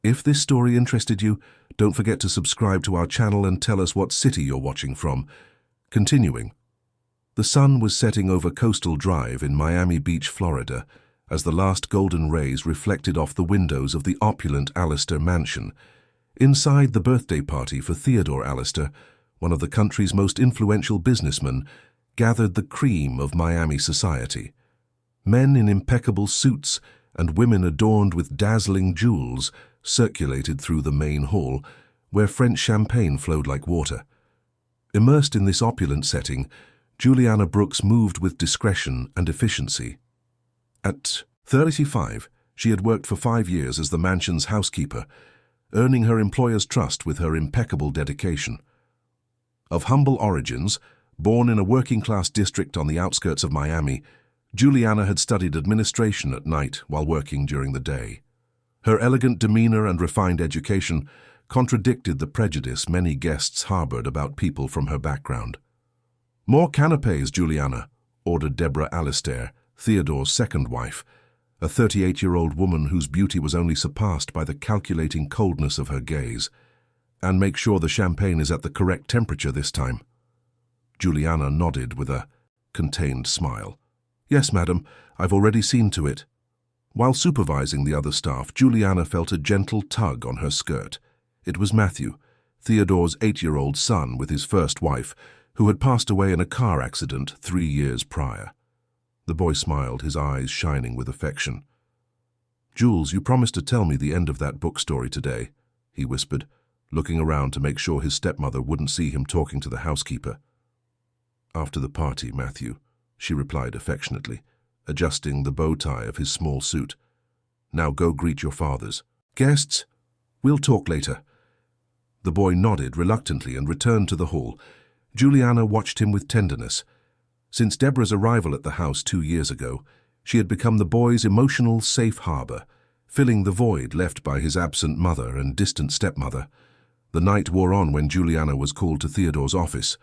If this story interested you, don't forget to subscribe to our channel and tell us what city you're watching from. Continuing. The sun was setting over Coastal Drive in Miami Beach, Florida, as the last golden rays reflected off the windows of the opulent Allister mansion. Inside the birthday party for Theodore Allister, one of the country's most influential businessmen, gathered the cream of Miami society. Men in impeccable suits and women adorned with dazzling jewels circulated through the main hall, where French champagne flowed like water. Immersed in this opulent setting, Juliana Brooks moved with discretion and efficiency. At 35, she had worked for 5 years as the mansion's housekeeper, earning her employer's trust with her impeccable dedication. Of humble origins, born in a working-class district on the outskirts of Miami, Juliana had studied administration at night while working during the day. Her elegant demeanor and refined education contradicted the prejudice many guests harbored about people from her background. "More canapés, Juliana," ordered Deborah Allister, Theodore's second wife, a 38-year-old woman whose beauty was only surpassed by the calculating coldness of her gaze. "And make sure the champagne is at the correct temperature this time." Juliana nodded with a contained smile. "Yes, madam, I've already seen to it." While supervising the other staff, Juliana felt a gentle tug on her skirt. It was Matthew, Theodore's 8-year-old son with his first wife, who had passed away in a car accident 3 years prior. The boy smiled, his eyes shining with affection. "Jules, you promised to tell me the end of that book story today," he whispered, looking around to make sure his stepmother wouldn't see him talking to the housekeeper. "After the party, Matthew," she replied affectionately, adjusting the bow tie of his small suit. "Now go greet your fathers. Guests, we'll talk later." The boy nodded reluctantly and returned to the hall. Juliana watched him with tenderness. Since Deborah's arrival at the house 2 years ago, she had become the boy's emotional safe harbor, filling the void left by his absent mother and distant stepmother. The night wore on when Juliana was called to Theodore's office.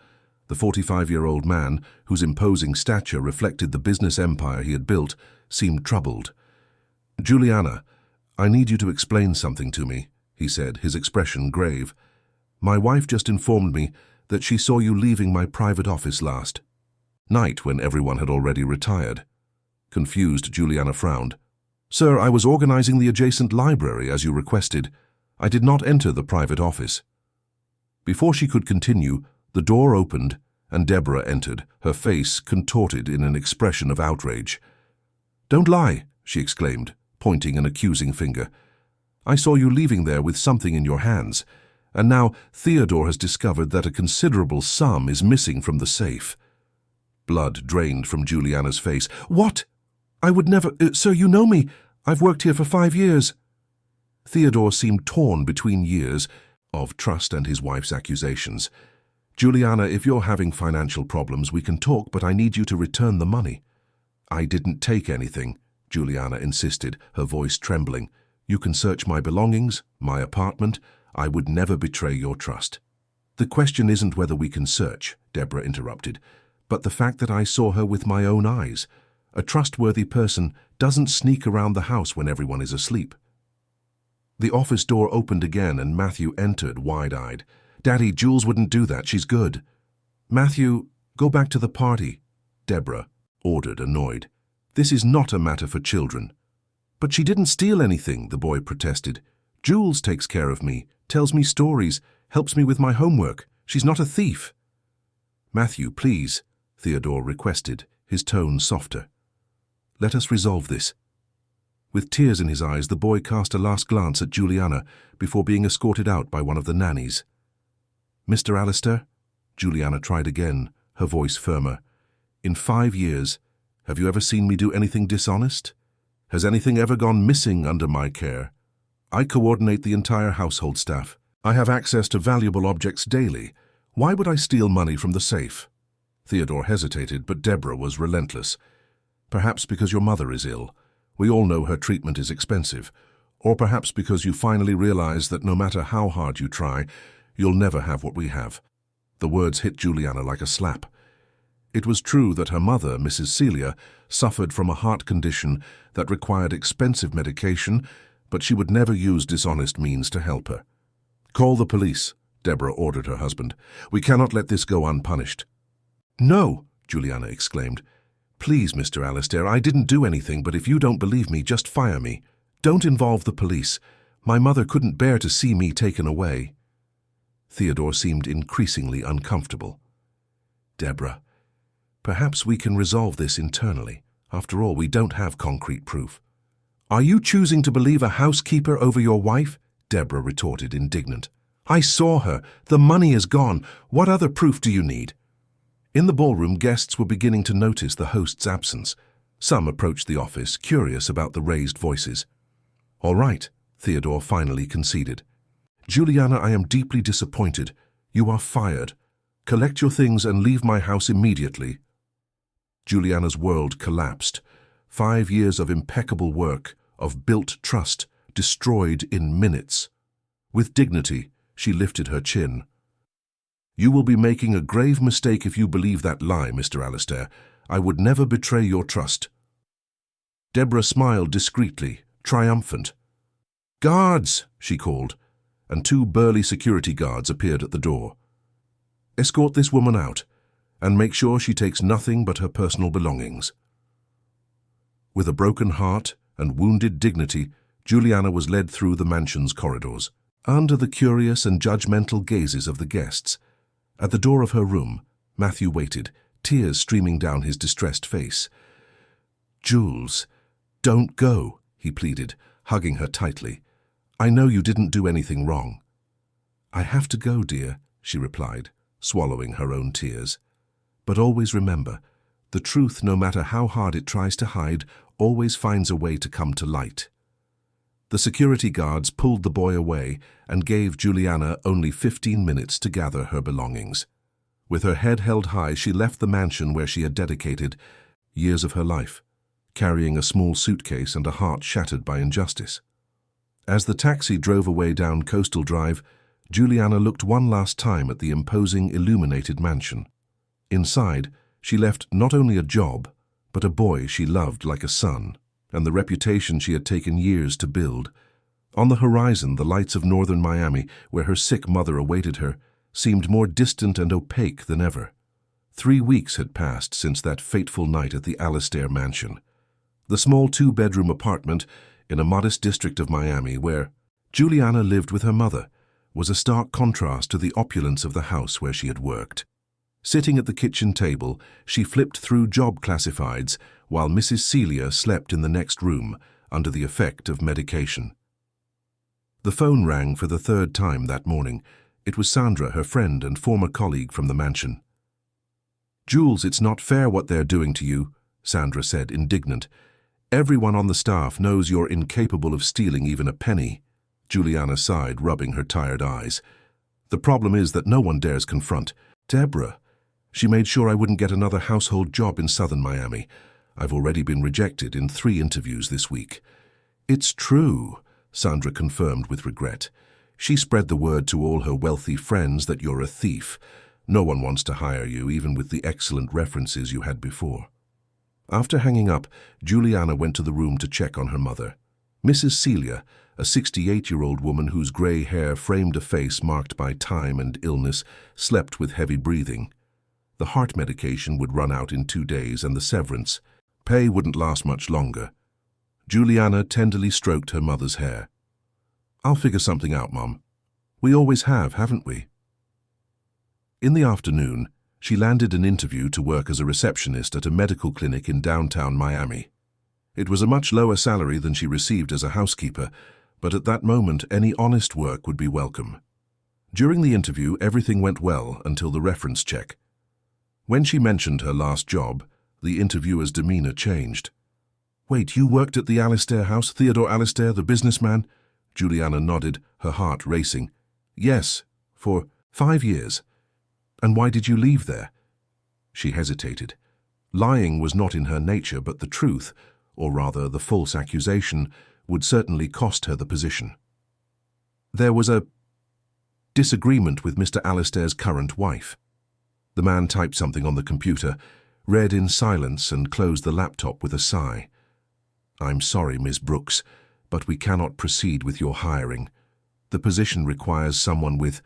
The 45-year-old man, whose imposing stature reflected the business empire he had built, seemed troubled. "Juliana, I need you to explain something to me," he said, his expression grave. "My wife just informed me that she saw you leaving my private office last night when everyone had already retired." Confused, Juliana frowned. "Sir, I was organizing the adjacent library as you requested. I did not enter the private office." Before she could continue, the door opened and Deborah entered, her face contorted in an expression of outrage. "Don't lie," she exclaimed, pointing an accusing finger. "I saw you leaving there with something in your hands, and now Theodore has discovered that a considerable sum is missing from the safe." Blood drained from Juliana's face. "What? I would never— Sir, you know me. I've worked here for 5 years." Theodore seemed torn between years of trust and his wife's accusations. "Juliana, if you're having financial problems, we can talk, but I need you to return the money." "I didn't take anything," Juliana insisted, her voice trembling. "You can search my belongings, my apartment. I would never betray your trust." "The question isn't whether we can search," Deborah interrupted, "but the fact that I saw her with my own eyes. A trustworthy person doesn't sneak around the house when everyone is asleep." The office door opened again and Matthew entered wide-eyed. "Daddy, Jules wouldn't do that. She's good." "Matthew, go back to the party," Deborah ordered, annoyed. "This is not a matter for children." "But she didn't steal anything," the boy protested. "Jules takes care of me, tells me stories, helps me with my homework. She's not a thief." "Matthew, please," Theodore requested, his tone softer. "Let us resolve this." With tears in his eyes, the boy cast a last glance at Juliana before being escorted out by one of the nannies. "Mr. Allister," Juliana tried again, her voice firmer. "In 5 years, have you ever seen me do anything dishonest? Has anything ever gone missing under my care? I coordinate the entire household staff. I have access to valuable objects daily. Why would I steal money from the safe?" Theodore hesitated, but Deborah was relentless. "Perhaps because your mother is ill. We all know her treatment is expensive. Or perhaps because you finally realize that no matter how hard you try, you'll never have what we have." The words hit Juliana like a slap. It was true that her mother, Mrs. Celia, suffered from a heart condition that required expensive medication, but she would never use dishonest means to help her. "Call the police," Deborah ordered her husband. "We cannot let this go unpunished." "No," Juliana exclaimed. "Please, Mr. Alastair, I didn't do anything, but if you don't believe me, just fire me. Don't involve the police. My mother couldn't bear to see me taken away." Theodore seemed increasingly uncomfortable. "Deborah, perhaps we can resolve this internally. After all, we don't have concrete proof." "Are you choosing to believe a housekeeper over your wife?" Deborah retorted, indignant. "I saw her. The money is gone. What other proof do you need?" In the ballroom, guests were beginning to notice the host's absence. Some approached the office, curious about the raised voices. "All right," Theodore finally conceded. "Juliana, I am deeply disappointed. You are fired. Collect your things and leave my house immediately." Juliana's world collapsed. 5 years of impeccable work, of built trust, destroyed in minutes. With dignity, she lifted her chin. "You will be making a grave mistake if you believe that lie, Mr. Alastair. I would never betray your trust." Deborah smiled discreetly, triumphant. "Guards!" she called, and 2 burly security guards appeared at the door. "Escort this woman out, and make sure she takes nothing but her personal belongings." With a broken heart and wounded dignity, Juliana was led through the mansion's corridors, under the curious and judgmental gazes of the guests. At the door of her room, Matthew waited, tears streaming down his distressed face. "Jules, don't go," he pleaded, hugging her tightly. "I know you didn't do anything wrong." "I have to go, dear," she replied, swallowing her own tears. "But always remember, the truth, no matter how hard it tries to hide, always finds a way to come to light." The security guards pulled the boy away and gave Juliana only 15 minutes to gather her belongings. With her head held high, she left the mansion where she had dedicated years of her life, carrying a small suitcase and a heart shattered by injustice. As the taxi drove away down Coastal Drive, Juliana looked one last time at the imposing, illuminated mansion. Inside, she left not only a job, but a boy she loved like a son, and the reputation she had taken years to build. On the horizon, the lights of northern Miami, where her sick mother awaited her, seemed more distant and opaque than ever. 3 weeks had passed since that fateful night at the Alastair mansion. The small 2-bedroom apartment in a modest district of Miami, where Juliana lived with her mother, was a stark contrast to the opulence of the house where she had worked. Sitting at the kitchen table, she flipped through job classifieds while Mrs. Celia slept in the next room under the effect of medication. The phone rang for the 3rd time that morning. It was Sandra, her friend and former colleague from the mansion. "Jules, it's not fair what they're doing to you," Sandra said, indignant. "Everyone on the staff knows you're incapable of stealing even a penny." Juliana sighed, rubbing her tired eyes. "The problem is that no one dares confront Deborah. She made sure I wouldn't get another household job in southern Miami. I've already been rejected in 3 interviews this week." "It's true," Sandra confirmed with regret. "She spread the word to all her wealthy friends that you're a thief. No one wants to hire you, even with the excellent references you had before." After hanging up, Juliana went to the room to check on her mother. Mrs. Celia, a 68-year-old woman whose grey hair framed a face marked by time and illness, slept with heavy breathing. The heart medication would run out in 2 days, and the severance pay wouldn't last much longer. Juliana tenderly stroked her mother's hair. "I'll figure something out, Mom. We always have, haven't we?" In the afternoon, she landed an interview to work as a receptionist at a medical clinic in downtown Miami. It was a much lower salary than she received as a housekeeper, but at that moment any honest work would be welcome. During the interview, everything went well until the reference check. When she mentioned her last job, the interviewer's demeanor changed. "Wait, you worked at the Alastair house, Theodore Alastair, the businessman?" Juliana nodded, her heart racing. "Yes, for 5 years. And why did you leave there?" She hesitated. Lying was not in her nature, but the truth, or rather the false accusation, would certainly cost her the position. "There was a disagreement with Mr. Alastair's current wife." The man typed something on the computer, read in silence, and closed the laptop with a sigh. "I'm sorry, Miss Brooks, but we cannot proceed with your hiring. The position requires someone with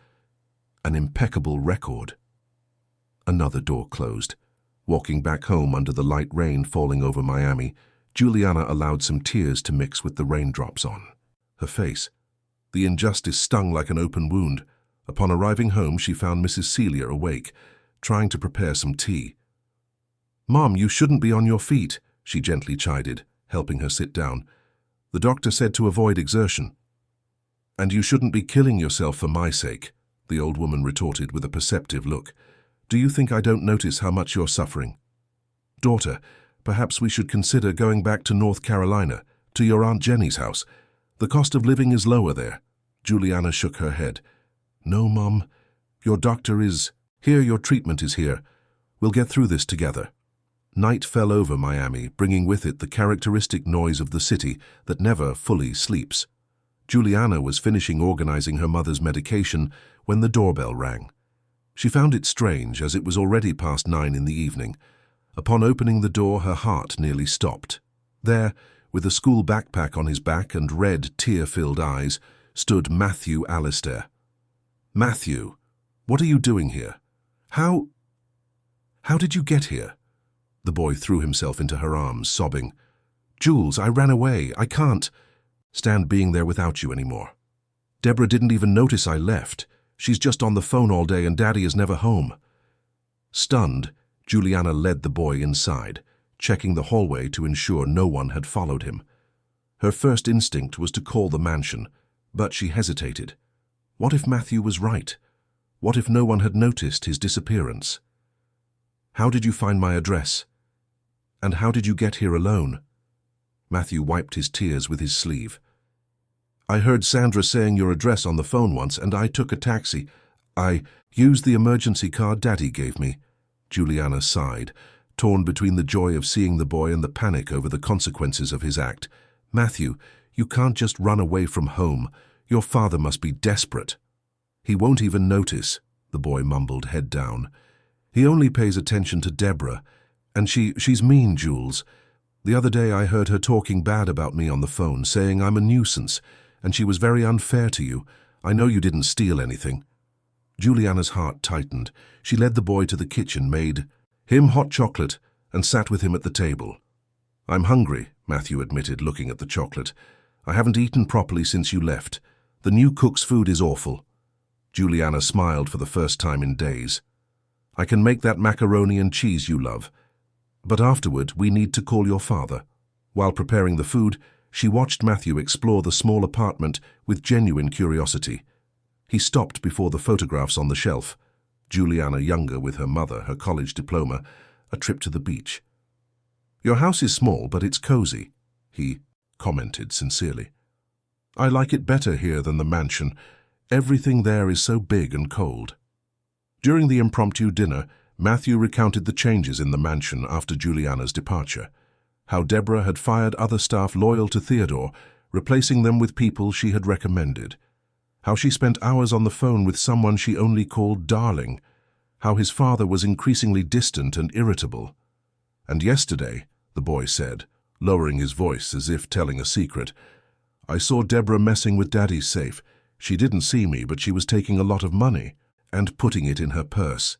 an impeccable record." Another door closed. Walking back home under the light rain falling over Miami, Juliana allowed some tears to mix with the raindrops on her face. The injustice stung like an open wound. Upon arriving home, she found Mrs. Celia awake, trying to prepare some tea. "Mom, you shouldn't be on your feet," she gently chided, helping her sit down. "The doctor said to avoid exertion." "And you shouldn't be killing yourself for my sake," the old woman retorted with a perceptive look. "Do you think I don't notice how much you're suffering? Daughter, perhaps we should consider going back to North Carolina, to your Aunt Jenny's house. The cost of living is lower there." Juliana shook her head. "No, Mom. Your doctor is here. Your treatment is here. We'll get through this together." Night fell over Miami, bringing with it the characteristic noise of the city that never fully sleeps. Juliana was finishing organizing her mother's medication when the doorbell rang. She found it strange, as it was already past 9 in the evening. Upon opening the door, her heart nearly stopped. There, with a school backpack on his back and red, tear-filled eyes, stood Matthew Alistair. "Matthew, what are you doing here? How did you get here?" The boy threw himself into her arms, sobbing. "Jules, I ran away. I can't stand being there without you anymore. Deborah didn't even notice I left. She's just on the phone all day and Daddy is never home." Stunned, Juliana led the boy inside, checking the hallway to ensure no one had followed him. Her first instinct was to call the mansion, but she hesitated. What if Matthew was right? What if no one had noticed his disappearance? "How did you find my address? And how did you get here alone?" Matthew wiped his tears with his sleeve. "I heard Sandra saying your address on the phone once, and I took a taxi. I used the emergency card Daddy gave me." Juliana sighed, torn between the joy of seeing the boy and the panic over the consequences of his act. "Matthew, you can't just run away from home. Your father must be desperate." "He won't even notice," the boy mumbled, head down. "He only pays attention to Deborah, and she's mean, Jules. The other day I heard her talking bad about me on the phone, saying I'm a nuisance, and she was very unfair to you. I know you didn't steal anything." Juliana's heart tightened. She led the boy to the kitchen, made him hot chocolate, and sat with him at the table. "I'm hungry," Matthew admitted, looking at the chocolate. "I haven't eaten properly since you left. The new cook's food is awful." Juliana smiled for the first time in days. "I can make that macaroni and cheese you love. But afterward, we need to call your father." While preparing the food, she watched Matthew explore the small apartment with genuine curiosity. He stopped before the photographs on the shelf. Juliana younger with her mother, her college diploma, a trip to the beach. "Your house is small, but it's cozy," he commented sincerely. "I like it better here than the mansion. Everything there is so big and cold." During the impromptu dinner, Matthew recounted the changes in the mansion after Juliana's departure. How Deborah had fired other staff loyal to Theodore, replacing them with people she had recommended. How she spent hours on the phone with someone she only called darling. How his father was increasingly distant and irritable. "And yesterday," the boy said, lowering his voice as if telling a secret, "I saw Deborah messing with Daddy's safe. She didn't see me, but she was taking a lot of money and putting it in her purse."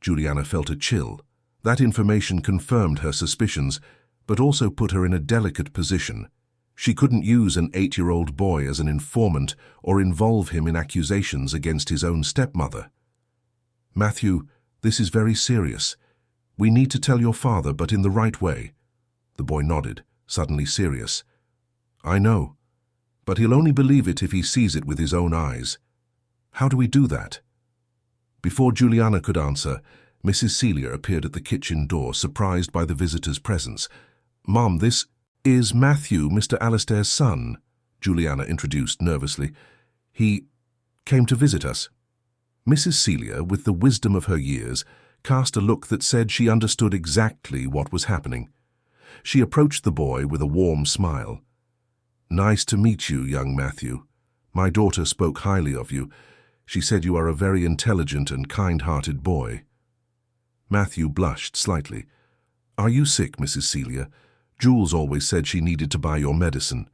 Juliana felt a chill. That information confirmed her suspicions, but also put her in a delicate position. She couldn't use an 8-year-old boy as an informant or involve him in accusations against his own stepmother. "Matthew, this is very serious. We need to tell your father, but in the right way." The boy nodded, suddenly serious. "I know, but he'll only believe it if he sees it with his own eyes. How do we do that?" Before Juliana could answer, Mrs. Celia appeared at the kitchen door, surprised by the visitor's presence. "Mom, this is Matthew, Mr. Alistair's son," Juliana introduced nervously. "He came to visit us." Mrs. Celia, with the wisdom of her years, cast a look that said she understood exactly what was happening. She approached the boy with a warm smile. "Nice to meet you, young Matthew. My daughter spoke highly of you. She said you are a very intelligent and kind-hearted boy." Matthew blushed slightly. "Are you sick, Mrs. Celia? Jules always said she needed to buy your medicine."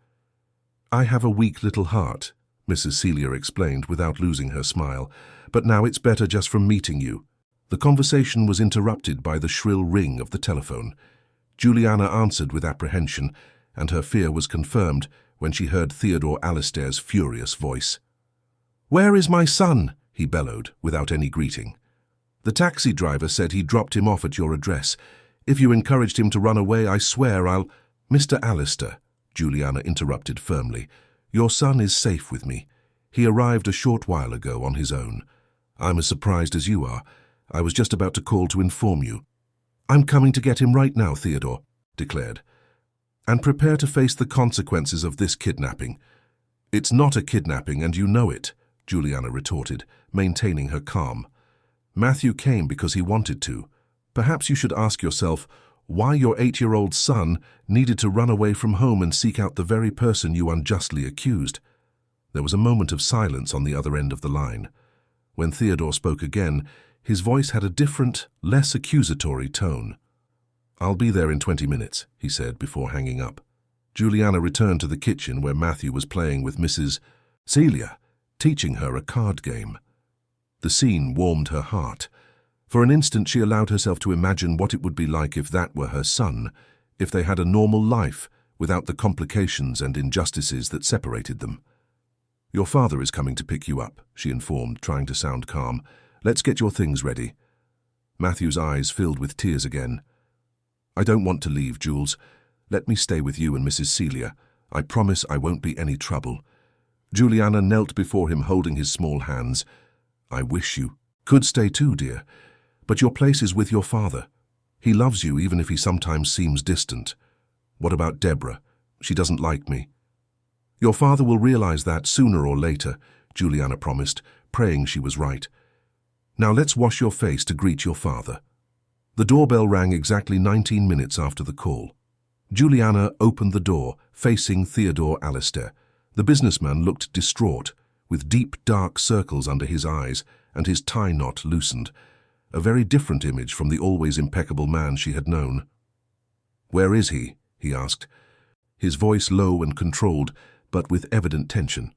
I have a weak little heart, Mrs. Celia explained without losing her smile, but now it's better just from meeting you. The conversation was interrupted by the shrill ring of the telephone. Juliana answered with apprehension, and her fear was confirmed when she heard Theodore Alistair's furious voice. "Where is my son?" he bellowed, without any greeting. "The taxi driver said he dropped him off at your address. If you encouraged him to run away, I swear I'll—" "Mr. Alistair," Juliana interrupted firmly, "your son is safe with me. He arrived a short while ago on his own. I'm as surprised as you are. I was just about to call to inform you." "I'm coming to get him right now," Theodore declared. "And prepare to face the consequences of this kidnapping." "It's not a kidnapping, and you know it," Juliana retorted, maintaining her calm. "Matthew came because he wanted to. Perhaps you should ask yourself why your 8-year-old son needed to run away from home and seek out the very person you unjustly accused." There was a moment of silence on the other end of the line. When Theodore spoke again, his voice had a different, less accusatory tone. "I'll be there in 20 minutes, he said before hanging up. Juliana returned to the kitchen where Matthew was playing with Mrs. Celia, teaching her a card game. The scene warmed her heart. For an instant she allowed herself to imagine what it would be like if that were her son, if they had a normal life without the complications and injustices that separated them. "Your father is coming to pick you up," she informed, trying to sound calm. "Let's get your things ready." Matthew's eyes filled with tears again. "I don't want to leave, Jules. Let me stay with you and Mrs. Celia. I promise I won't be any trouble." Juliana knelt before him, holding his small hands. "I wish you could stay too, dear. But your place is with your father. He loves you even if he sometimes seems distant. What about Deborah? She doesn't like me." "Your father will realize that sooner or later," Juliana promised, praying she was right. "Now let's wash your face to greet your father." The doorbell rang exactly 19 minutes after the call. Juliana opened the door, facing Theodore Alistair. The businessman looked distraught, with deep, dark circles under his eyes and his tie knot loosened. A very different image from the always impeccable man she had known. "Where is he?" he asked, his voice low and controlled, but with evident tension.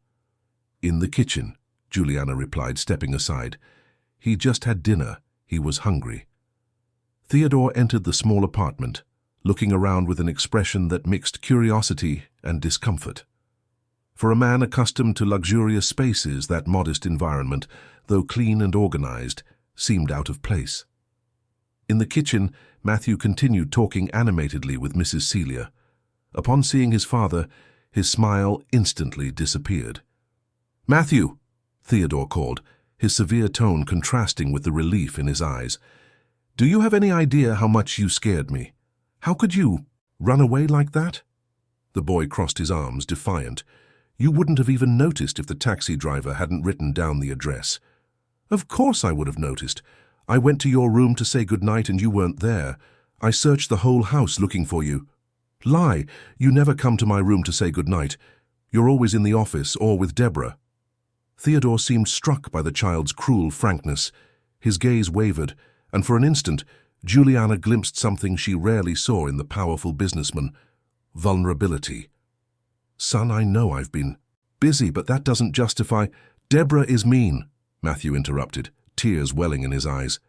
"In the kitchen," Juliana replied, stepping aside. "He just had dinner. He was hungry." Theodore entered the small apartment, looking around with an expression that mixed curiosity and discomfort. For a man accustomed to luxurious spaces, that modest environment, though clean and organized, seemed out of place. In the kitchen, Matthew continued talking animatedly with Mrs. Celia. Upon seeing his father, his smile instantly disappeared. "Matthew!" Theodore called, his severe tone contrasting with the relief in his eyes. "Do you have any idea how much you scared me? How could you run away like that?" The boy crossed his arms, defiant. "You wouldn't have even noticed if the taxi driver hadn't written down the address." "Of course I would have noticed. I went to your room to say goodnight and you weren't there. I searched the whole house looking for you." "Lie! You never come to my room to say goodnight. You're always in the office or with Deborah." Theodore seemed struck by the child's cruel frankness. His gaze wavered, and for an instant, Juliana glimpsed something she rarely saw in the powerful businessman: vulnerability. "Son, I know I've been busy, but that doesn't justify—" "Deborah is mean," Matthew interrupted, tears welling in his eyes.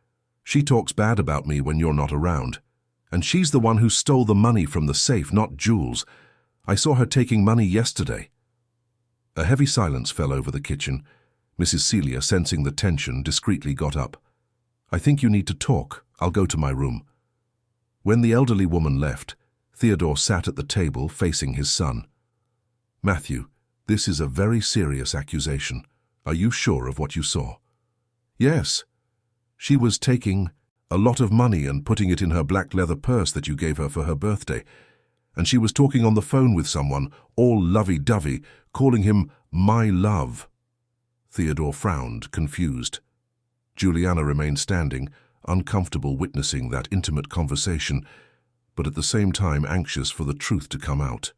"She talks bad about me when you're not around. And she's the one who stole the money from the safe, not Jules. I saw her taking money yesterday." A heavy silence fell over the kitchen. Mrs. Celia, sensing the tension, discreetly got up. "I think you need to talk. I'll go to my room." When the elderly woman left, Theodore sat at the table facing his son. "Matthew, this is a very serious accusation. Are you sure of what you saw?" "Yes. She was taking a lot of money and putting it in her black leather purse that you gave her for her birthday. And she was talking on the phone with someone, all lovey-dovey, calling him my love." Theodore frowned, confused. Juliana remained standing, uncomfortable witnessing that intimate conversation, but at the same time anxious for the truth to come out.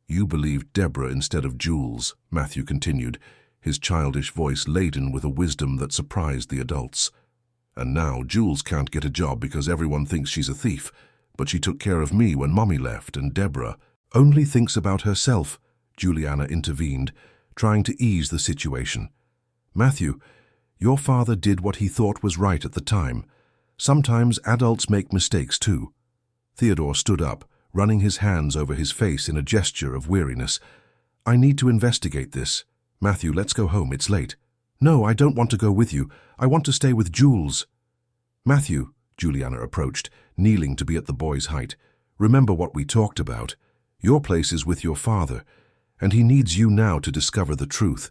"You believed Deborah instead of Jules," Matthew continued, his childish voice laden with a wisdom that surprised the adults. "And now Jules can't get a job because everyone thinks she's a thief, but she took care of me when Mommy left, and Deborah only thinks about herself. Juliana intervened, trying to ease the situation. Matthew, your father did what he thought was right at the time. Sometimes adults make mistakes too. Theodore stood up, running his hands over his face in a gesture of weariness. I need to investigate this. Matthew, let's go home, it's late. No, I don't want to go with you. I want to stay with Jules. Matthew, Juliana approached, kneeling to be at the boy's height. Remember what we talked about. Your place is with your father, and he needs you now to discover the truth.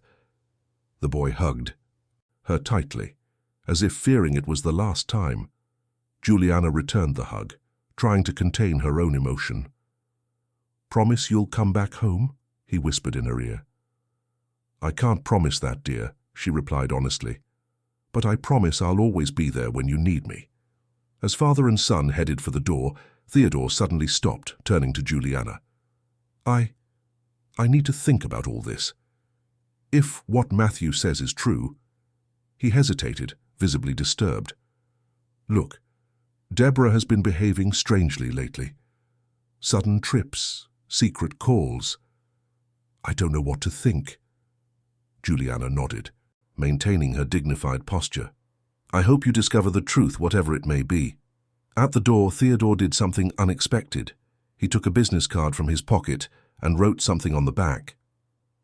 The boy hugged her tightly, as if fearing it was the last time. Juliana returned the hug, trying to contain her own emotion. Promise you'll come back home? He whispered in her ear. I can't promise that, dear, she replied honestly. But I promise I'll always be there when you need me. As father and son headed for the door, Theodore suddenly stopped, turning to Juliana. I need to think about all this. If what Matthew says is true. He hesitated, visibly disturbed. Look, Deborah has been behaving strangely lately. Sudden trips, secret calls. I don't know what to think. Juliana nodded, maintaining her dignified posture. I hope you discover the truth, whatever it may be. At the door, Theodore did something unexpected. He took a business card from his pocket and wrote something on the back.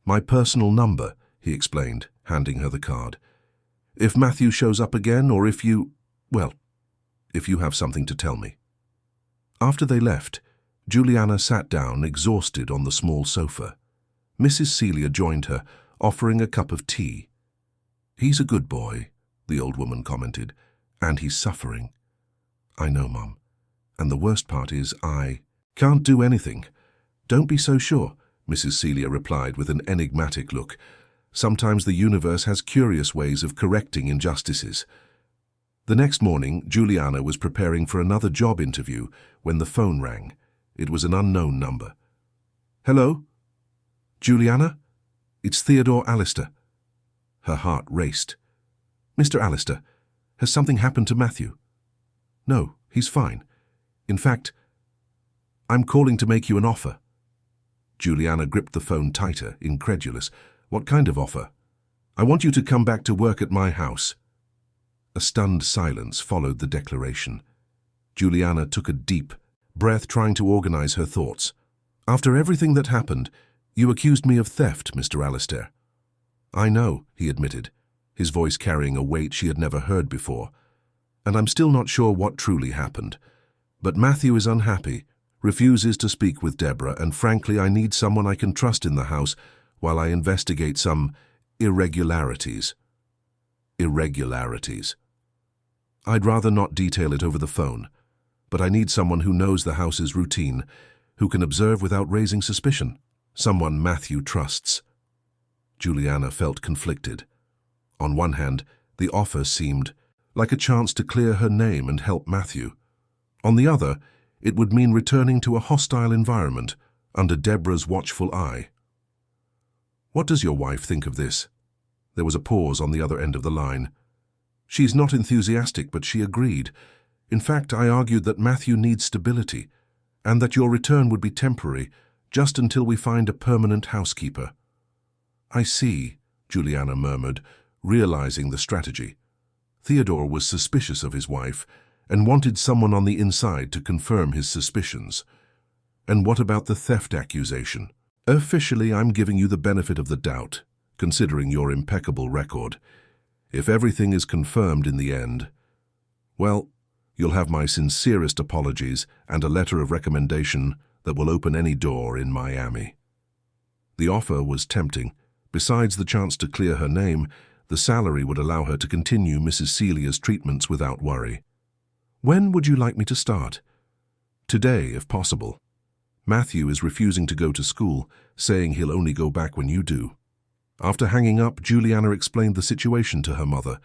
My personal number, he explained, handing her the card. If Matthew shows up again, or if you have something to tell me. After they left, Juliana sat down, exhausted, on the small sofa. Mrs. Celia joined her, offering a cup of tea. He's a good boy, the old woman commented, and he's suffering. I know, Mum, and the worst part is I can't do anything. Don't be so sure, Mrs. Celia replied with an enigmatic look. Sometimes the universe has curious ways of correcting injustices. The next morning, Juliana was preparing for another job interview when the phone rang. It was an unknown number. Hello? Juliana? It's Theodore Alistair. Her heart raced. Mr. Alistair, has something happened to Matthew? No, he's fine. In fact, I'm calling to make you an offer. Juliana gripped the phone tighter, incredulous. What kind of offer? I want you to come back to work at my house. A stunned silence followed the declaration. Juliana took a deep breath, trying to organize her thoughts. After everything that happened, you accused me of theft, Mr. Alistair. I know, he admitted, his voice carrying a weight she had never heard before. And I'm still not sure what truly happened. But Matthew is unhappy, refuses to speak with Deborah, and frankly, I need someone I can trust in the house while I investigate some irregularities. Irregularities. I'd rather not detail it over the phone, but I need someone who knows the house's routine, who can observe without raising suspicion, someone Matthew trusts. Juliana felt conflicted. On one hand, the offer seemed like a chance to clear her name and help Matthew. On the other, it would mean returning to a hostile environment under Deborah's watchful eye. What does your wife think of this? There was a pause on the other end of the line. She's not enthusiastic, but she agreed. In fact, I argued that Matthew needs stability, and that your return would be temporary, just until we find a permanent housekeeper. I see, Juliana murmured, realizing the strategy. Theodore was suspicious of his wife, and wanted someone on the inside to confirm his suspicions. And what about the theft accusation? Officially, I'm giving you the benefit of the doubt, considering your impeccable record. If everything is confirmed in the end, well, you'll have my sincerest apologies and a letter of recommendation that will open any door in Miami. The offer was tempting. Besides the chance to clear her name, the salary would allow her to continue Mrs. Celia's treatments without worry. When would you like me to start? Today, if possible. Matthew is refusing to go to school, saying he'll only go back when you do. After hanging up, Juliana explained the situation to her mother.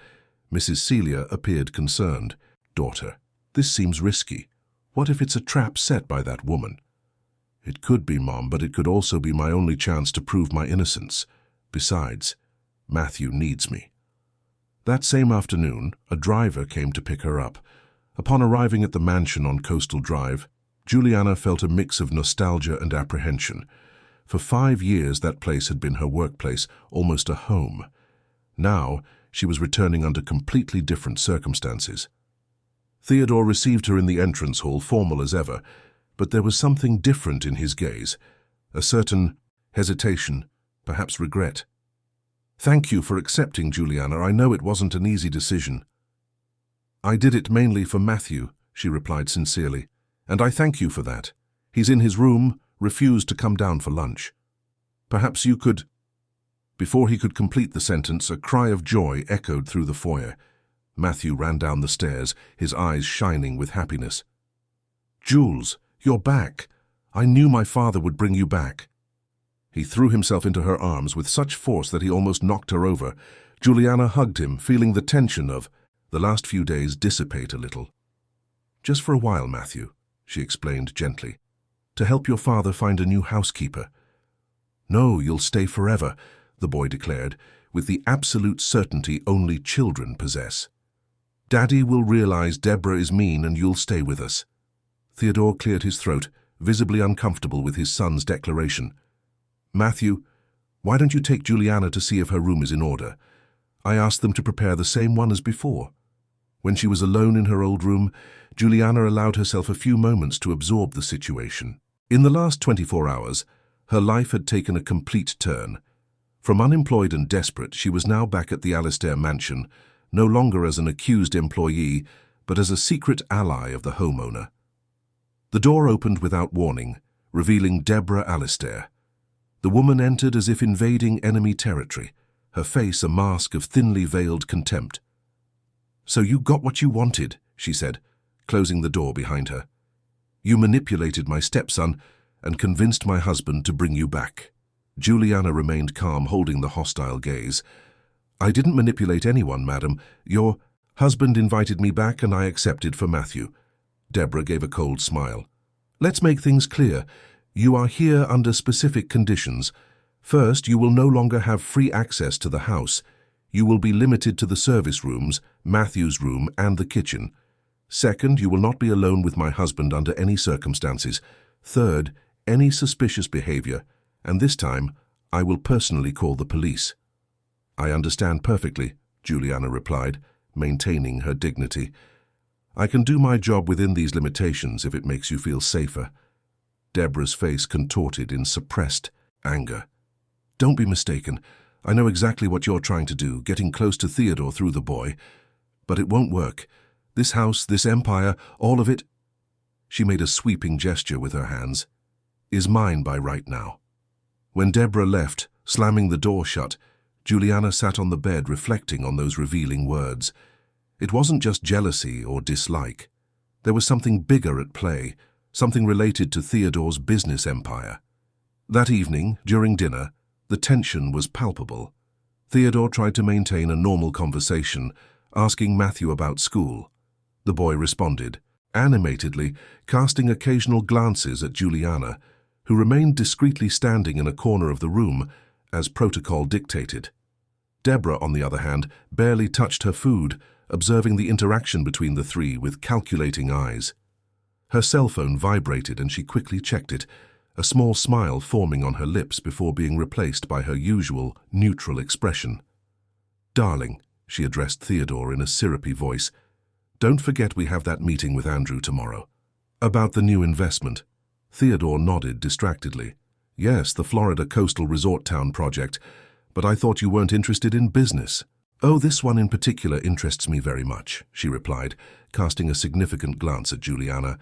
Mrs. Celia appeared concerned. Daughter, this seems risky. What if it's a trap set by that woman? It could be, Mom, but it could also be my only chance to prove my innocence. Besides, Matthew needs me. That same afternoon, a driver came to pick her up. Upon arriving at the mansion on Coastal Drive, Juliana felt a mix of nostalgia and apprehension. For 5 years that place had been her workplace, almost a home. Now she was returning under completely different circumstances. Theodore received her in the entrance hall, formal as ever, but there was something different in his gaze, a certain hesitation, perhaps regret. "Thank you for accepting, Juliana. I know it wasn't an easy decision." "I did it mainly for Matthew," she replied sincerely, "and I thank you for that. He's in his room, refused to come down for lunch. Perhaps you could—" Before he could complete the sentence, a cry of joy echoed through the foyer. Matthew ran down the stairs, his eyes shining with happiness. "Jules, you're back. I knew my father would bring you back." He threw himself into her arms with such force that he almost knocked her over. Juliana hugged him, feeling the tension of the last few days dissipate a little. "Just for a while, Matthew," she explained gently, "to help your father find a new housekeeper." "No, you'll stay forever," the boy declared, with the absolute certainty only children possess. "Daddy will realize Deborah is mean and you'll stay with us." Theodore cleared his throat, visibly uncomfortable with his son's declaration. "Matthew, why don't you take Juliana to see if her room is in order? I asked them to prepare the same one as before." When she was alone in her old room, Juliana allowed herself a few moments to absorb the situation. In the last 24 hours, her life had taken a complete turn. From unemployed and desperate, she was now back at the Alistair mansion, no longer as an accused employee, but as a secret ally of the homeowner. The door opened without warning, revealing Deborah Alistair. The woman entered as if invading enemy territory, her face a mask of thinly veiled contempt. "So you got what you wanted," she said, closing the door behind her. "You manipulated my stepson and convinced my husband to bring you back." Juliana remained calm, holding the hostile gaze. "I didn't manipulate anyone, madam. Your husband invited me back and I accepted for Matthew." Deborah gave a cold smile. "Let's make things clear. You are here under specific conditions. First, you will no longer have free access to the house. You will be limited to the service rooms, Matthew's room, and the kitchen. Second, you will not be alone with my husband under any circumstances. Third, any suspicious behavior, and this time, I will personally call the police." "I understand perfectly," Juliana replied, maintaining her dignity. "I can do my job within these limitations if it makes you feel safer." Deborah's face contorted in suppressed anger. "Don't be mistaken. I know exactly what you're trying to do, getting close to Theodore through the boy. But it won't work. This house, this empire, all of it," she made a sweeping gesture with her hands, "is mine by right now." When Deborah left, slamming the door shut, Juliana sat on the bed reflecting on those revealing words. It wasn't just jealousy or dislike. There was something bigger at play, something related to Theodore's business empire. That evening, during dinner, the tension was palpable. Theodore tried to maintain a normal conversation, asking Matthew about school. The boy responded, animatedly, casting occasional glances at Juliana, who remained discreetly standing in a corner of the room, as protocol dictated. Deborah, on the other hand, barely touched her food, observing the interaction between the three with calculating eyes. Her cell phone vibrated and she quickly checked it, a small smile forming on her lips before being replaced by her usual neutral expression. "Darling," she addressed Theodore in a syrupy voice, "don't forget we have that meeting with Andrew tomorrow." "About the new investment?" Theodore nodded distractedly. "Yes, the Florida coastal resort town project, but I thought you weren't interested in business." "Oh, this one in particular interests me very much," she replied, casting a significant glance at Juliana.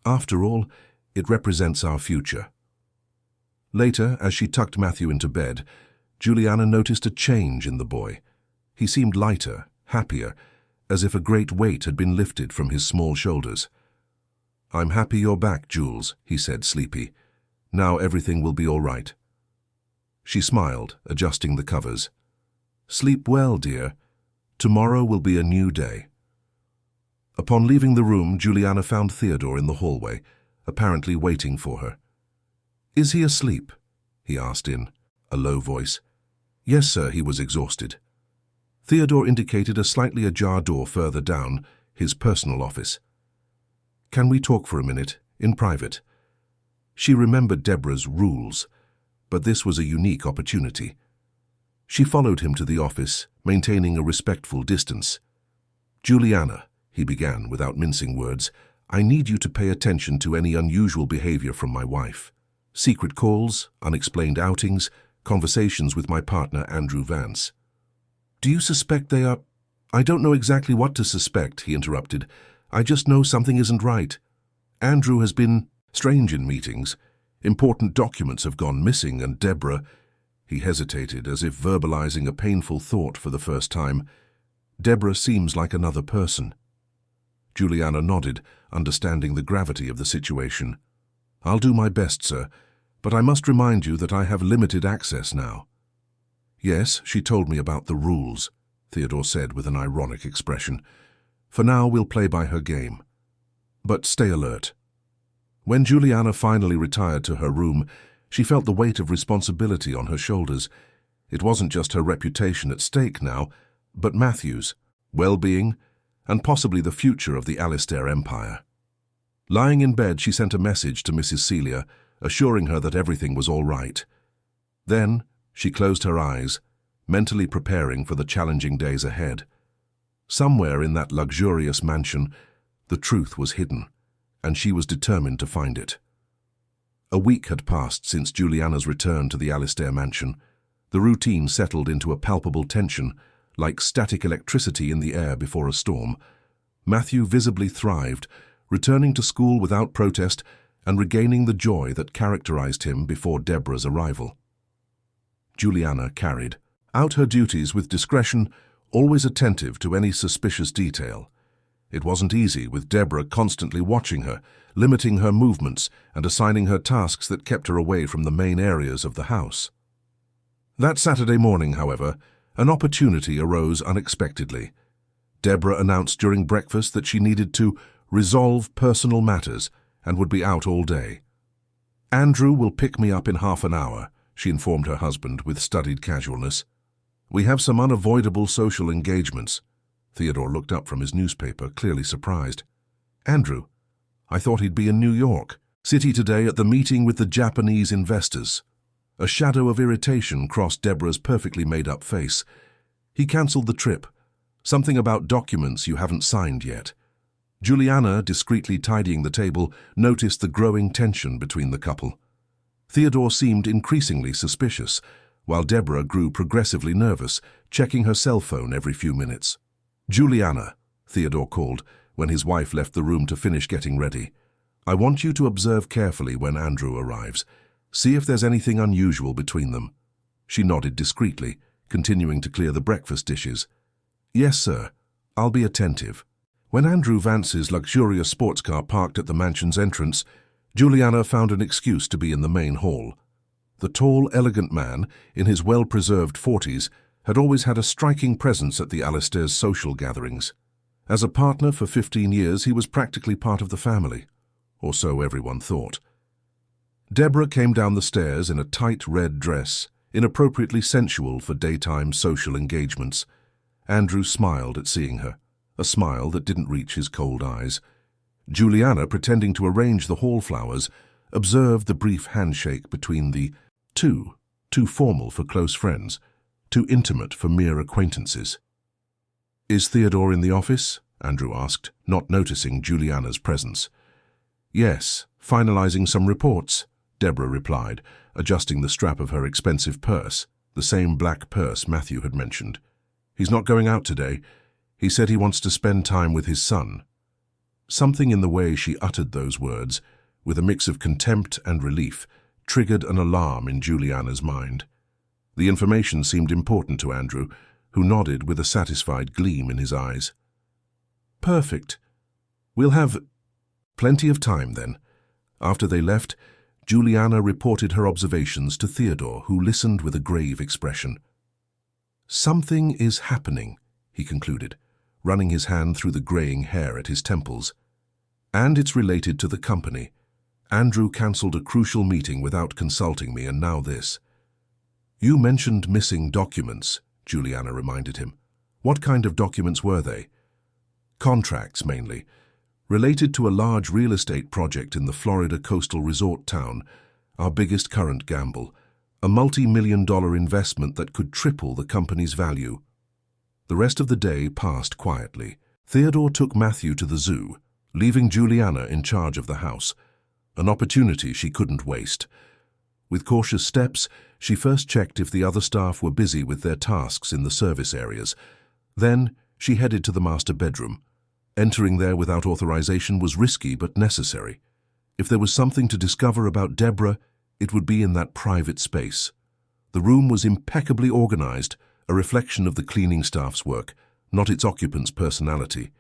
"After all, it represents our future." Later, as she tucked Matthew into bed, Juliana noticed a change in the boy. He seemed lighter, happier, as if a great weight had been lifted from his small shoulders. "I'm happy you're back, Jules," he said, sleepy. "Now everything will be all right." She smiled, adjusting the covers. "Sleep well, dear. Tomorrow will be a new day." Upon leaving the room, Juliana found Theodore in the hallway, apparently waiting for her. "Is he asleep?" he asked in a low voice. "Yes, sir," he was exhausted. Theodore indicated a slightly ajar door further down, his personal office. "Can we talk for a minute, in private?" She remembered Deborah's rules. but this was a unique opportunity. She followed him to the office, maintaining a respectful distance. "Juliana," he began without mincing words, "I need you to pay attention to any unusual behavior from my wife. Secret calls, unexplained outings, conversations with my partner Andrew Vance." "Do you suspect they are—" "I don't know exactly what to suspect," he interrupted. "I just know something isn't right. Andrew has been strange in meetings. Important documents have gone missing, and Deborah—" He hesitated, as if verbalizing a painful thought for the first time. "Deborah seems like another person." Juliana nodded, understanding the gravity of the situation. "I'll do my best, sir, but I must remind you that I have limited access now." "Yes, she told me about the rules," Theodore said with an ironic expression. "For now, we'll play by her game. But stay alert." When Juliana finally retired to her room, she felt the weight of responsibility on her shoulders. It wasn't just her reputation at stake now, but Matthew's well-being and possibly the future of the Alistair empire. Lying in bed, she sent a message to Mrs. Celia, assuring her that everything was all right. Then she closed her eyes, mentally preparing for the challenging days ahead. Somewhere in that luxurious mansion, the truth was hidden, and she was determined to find it. A week had passed since Juliana's return to the Alistair mansion. The routine settled into a palpable tension, like static electricity in the air before a storm. Matthew visibly thrived, returning to school without protest and regaining the joy that characterized him before Deborah's arrival. Juliana carried out her duties with discretion, always attentive to any suspicious detail. It wasn't easy, with Deborah constantly watching her, limiting her movements and assigning her tasks that kept her away from the main areas of the house. That Saturday morning, however, an opportunity arose unexpectedly. Deborah announced during breakfast that she needed to resolve personal matters and would be out all day. "Andrew will pick me up in half an hour," she informed her husband with studied casualness. "We have some unavoidable social engagements." Theodore looked up from his newspaper, clearly surprised. "Andrew? I thought he'd be in New York City today at the meeting with the Japanese investors." A shadow of irritation crossed Deborah's perfectly made-up face. "He cancelled the trip. Something about documents you haven't signed yet." Juliana, discreetly tidying the table, noticed the growing tension between the couple. Theodore seemed increasingly suspicious, while Deborah grew progressively nervous, checking her cell phone every few minutes. "Juliana," Theodore called, when his wife left the room to finish getting ready. "I want you to observe carefully when Andrew arrives. See if there's anything unusual between them." She nodded discreetly, continuing to clear the breakfast dishes. "Yes, sir. I'll be attentive." When Andrew Vance's luxurious sports car parked at the mansion's entrance, Juliana found an excuse to be in the main hall. The tall, elegant man, in his well-preserved 40s, had always had a striking presence at the Alistairs' social gatherings. As a partner for 15 years, he was practically part of the family, or so everyone thought. Deborah came down the stairs in a tight red dress, inappropriately sensual for daytime social engagements. Andrew smiled at seeing her, a smile that didn't reach his cold eyes. Juliana, pretending to arrange the hall flowers, observed the brief handshake between the two, too formal for close friends, too intimate for mere acquaintances. "Is Theodore in the office?" Andrew asked, not noticing Juliana's presence. "Yes, finalizing some reports," Deborah replied, adjusting the strap of her expensive purse, the same black purse Matthew had mentioned. "He's not going out today. He said he wants to spend time with his son." Something in the way she uttered those words, with a mix of contempt and relief, triggered an alarm in Juliana's mind. The information seemed important to Andrew, who nodded with a satisfied gleam in his eyes. "Perfect. We'll have plenty of time then." After they left, Juliana reported her observations to Theodore, who listened with a grave expression. "Something is happening," he concluded, running his hand through the graying hair at his temples. "And it's related to the company. Andrew cancelled a crucial meeting without consulting me, and now this." "You mentioned missing documents," Juliana reminded him. "What kind of documents were they?" "Contracts, mainly. Related to a large real estate project in the Florida coastal resort town, our biggest current gamble. a multi-million-dollar investment that could triple the company's value. The rest of the day passed quietly. Theodore took Matthew to the zoo, leaving Juliana in charge of the house, an opportunity she couldn't waste. With cautious steps, she first checked if the other staff were busy with their tasks in the service areas. Then, she headed to the master bedroom. Entering there without authorization was risky but necessary. If there was something to discover about Deborah, it would be in that private space. The room was impeccably organized, a reflection of the cleaning staff's work, not its occupant's personality.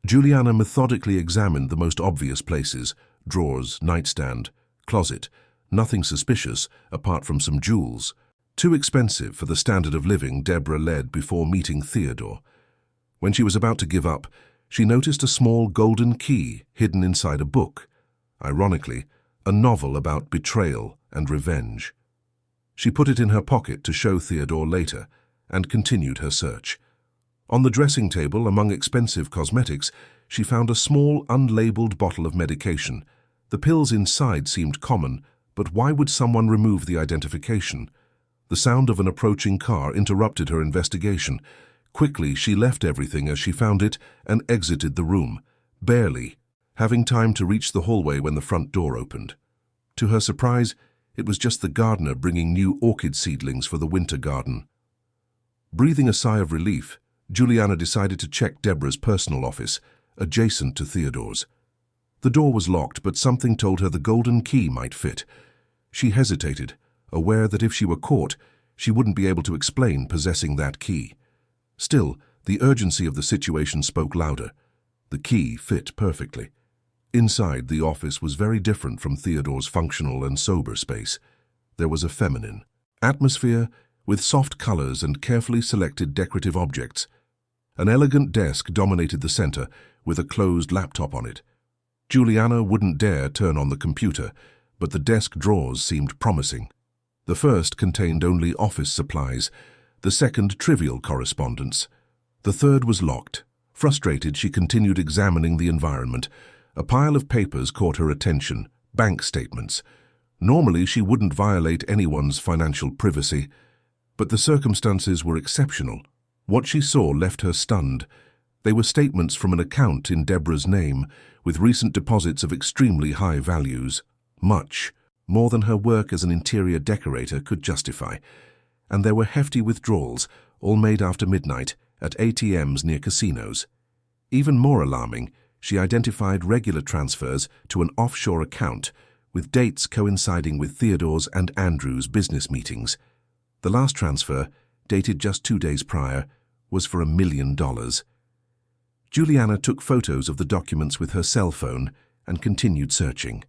Juliana methodically examined the most obvious places: drawers, nightstand, closet. Nothing suspicious, apart from some jewels. Too expensive for the standard of living Deborah led before meeting Theodore. When she was about to give up, she noticed a small golden key hidden inside a book. Ironically, a novel about betrayal and revenge. She put it in her pocket to show Theodore later, and continued her search. On the dressing table, among expensive cosmetics, she found a small, unlabeled bottle of medication. The pills inside seemed common, but why would someone remove the identification? The sound of an approaching car interrupted her investigation. Quickly, she left everything as she found it and exited the room, barely, having time to reach the hallway when the front door opened. To her surprise, it was just the gardener bringing new orchid seedlings for the winter garden. Breathing a sigh of relief, Juliana decided to check Deborah's personal office, adjacent to Theodore's. The door was locked, but something told her the golden key might fit. She hesitated, aware that if she were caught, she wouldn't be able to explain possessing that key. Still, the urgency of the situation spoke louder. The key fit perfectly. Inside, the office was very different from Theodore's functional and sober space. There was a feminine atmosphere with soft colors and carefully selected decorative objects. An elegant desk dominated the center, with a closed laptop on it. Juliana wouldn't dare turn on the computer, but the desk drawers seemed promising. The first contained only office supplies, the second trivial correspondence. The third was locked. Frustrated, she continued examining the environment. A pile of papers caught her attention, bank statements. Normally, she wouldn't violate anyone's financial privacy, but the circumstances were exceptional. What she saw left her stunned. They were statements from an account in Deborah's name, with recent deposits of extremely high values. Much, more than her work as an interior decorator could justify. And there were hefty withdrawals, all made after midnight, at ATMs near casinos. Even more alarming, she identified regular transfers to an offshore account, with dates coinciding with Theodore's and Andrew's business meetings. The last transfer, dated just 2 days prior, was for $1 million. Juliana took photos of the documents with her cell phone and continued searching.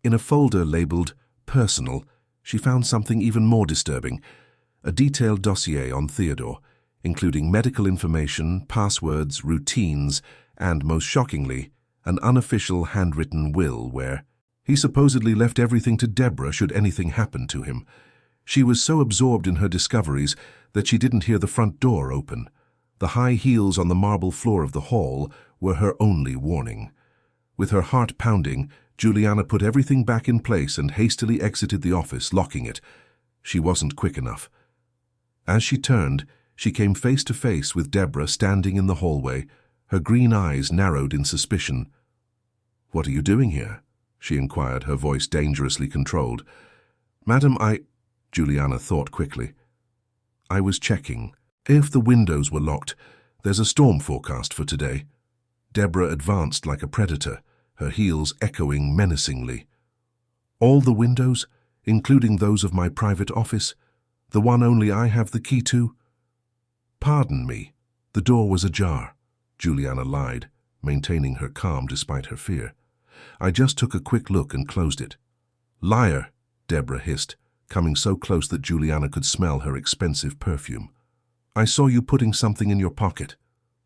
In a folder labeled Personal, she found something even more disturbing, a detailed dossier on Theodore, including medical information, passwords, routines, and, most shockingly, an unofficial handwritten will where he supposedly left everything to Deborah should anything happen to him. She was so absorbed in her discoveries that she didn't hear the front door open. The high heels on the marble floor of the hall were her only warning. With her heart pounding, Juliana put everything back in place and hastily exited the office, locking it. She wasn't quick enough. As she turned, she came face to face with Deborah standing in the hallway, her green eyes narrowed in suspicion. "What are you doing here?" she inquired, her voice dangerously controlled. "Madam, Juliana thought quickly. "I was checking. If the windows were locked, there's a storm forecast for today." Deborah advanced like a predator, her heels echoing menacingly. "All the windows, including those of my private office, the one only I have the key to?" "Pardon me, the door was ajar," Juliana lied, maintaining her calm despite her fear. "I just took a quick look and closed it." "Liar," Deborah hissed, coming so close that Juliana could smell her expensive perfume. "I saw you putting something in your pocket.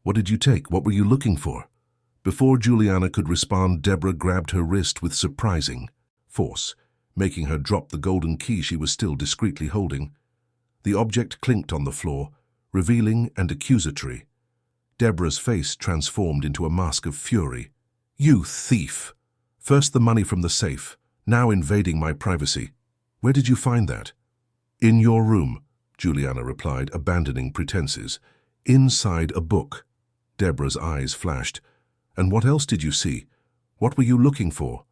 What did you take? What were you looking for?" Before Juliana could respond, Deborah grabbed her wrist with surprising force, making her drop the golden key she was still discreetly holding. The object clinked on the floor, revealing and accusatory. Deborah's face transformed into a mask of fury. "You thief! First the money from the safe, now invading my privacy. Where did you find that?" In your room, Juliana replied, abandoning pretenses. Inside a book. Deborah's eyes flashed. And what else did you see? What were you looking for?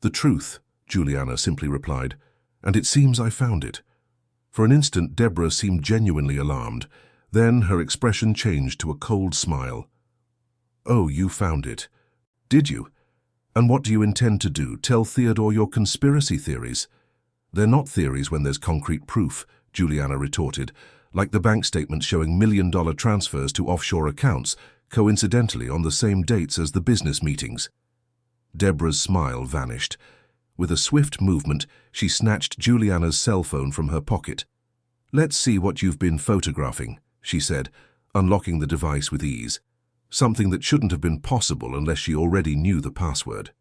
The truth, Juliana simply replied, and it seems I found it. For an instant, Deborah seemed genuinely alarmed. Then her expression changed to a cold smile. Oh, you found it. Did you? And what do you intend to do? Tell Theodore your conspiracy theories? They're not theories when there's concrete proof, Juliana retorted, like the bank statements showing million-dollar transfers to offshore accounts, coincidentally on the same dates as the business meetings. Deborah's smile vanished. With a swift movement, she snatched Juliana's cell phone from her pocket. Let's see what you've been photographing, she said, unlocking the device with ease. Something that shouldn't have been possible unless she already knew the password.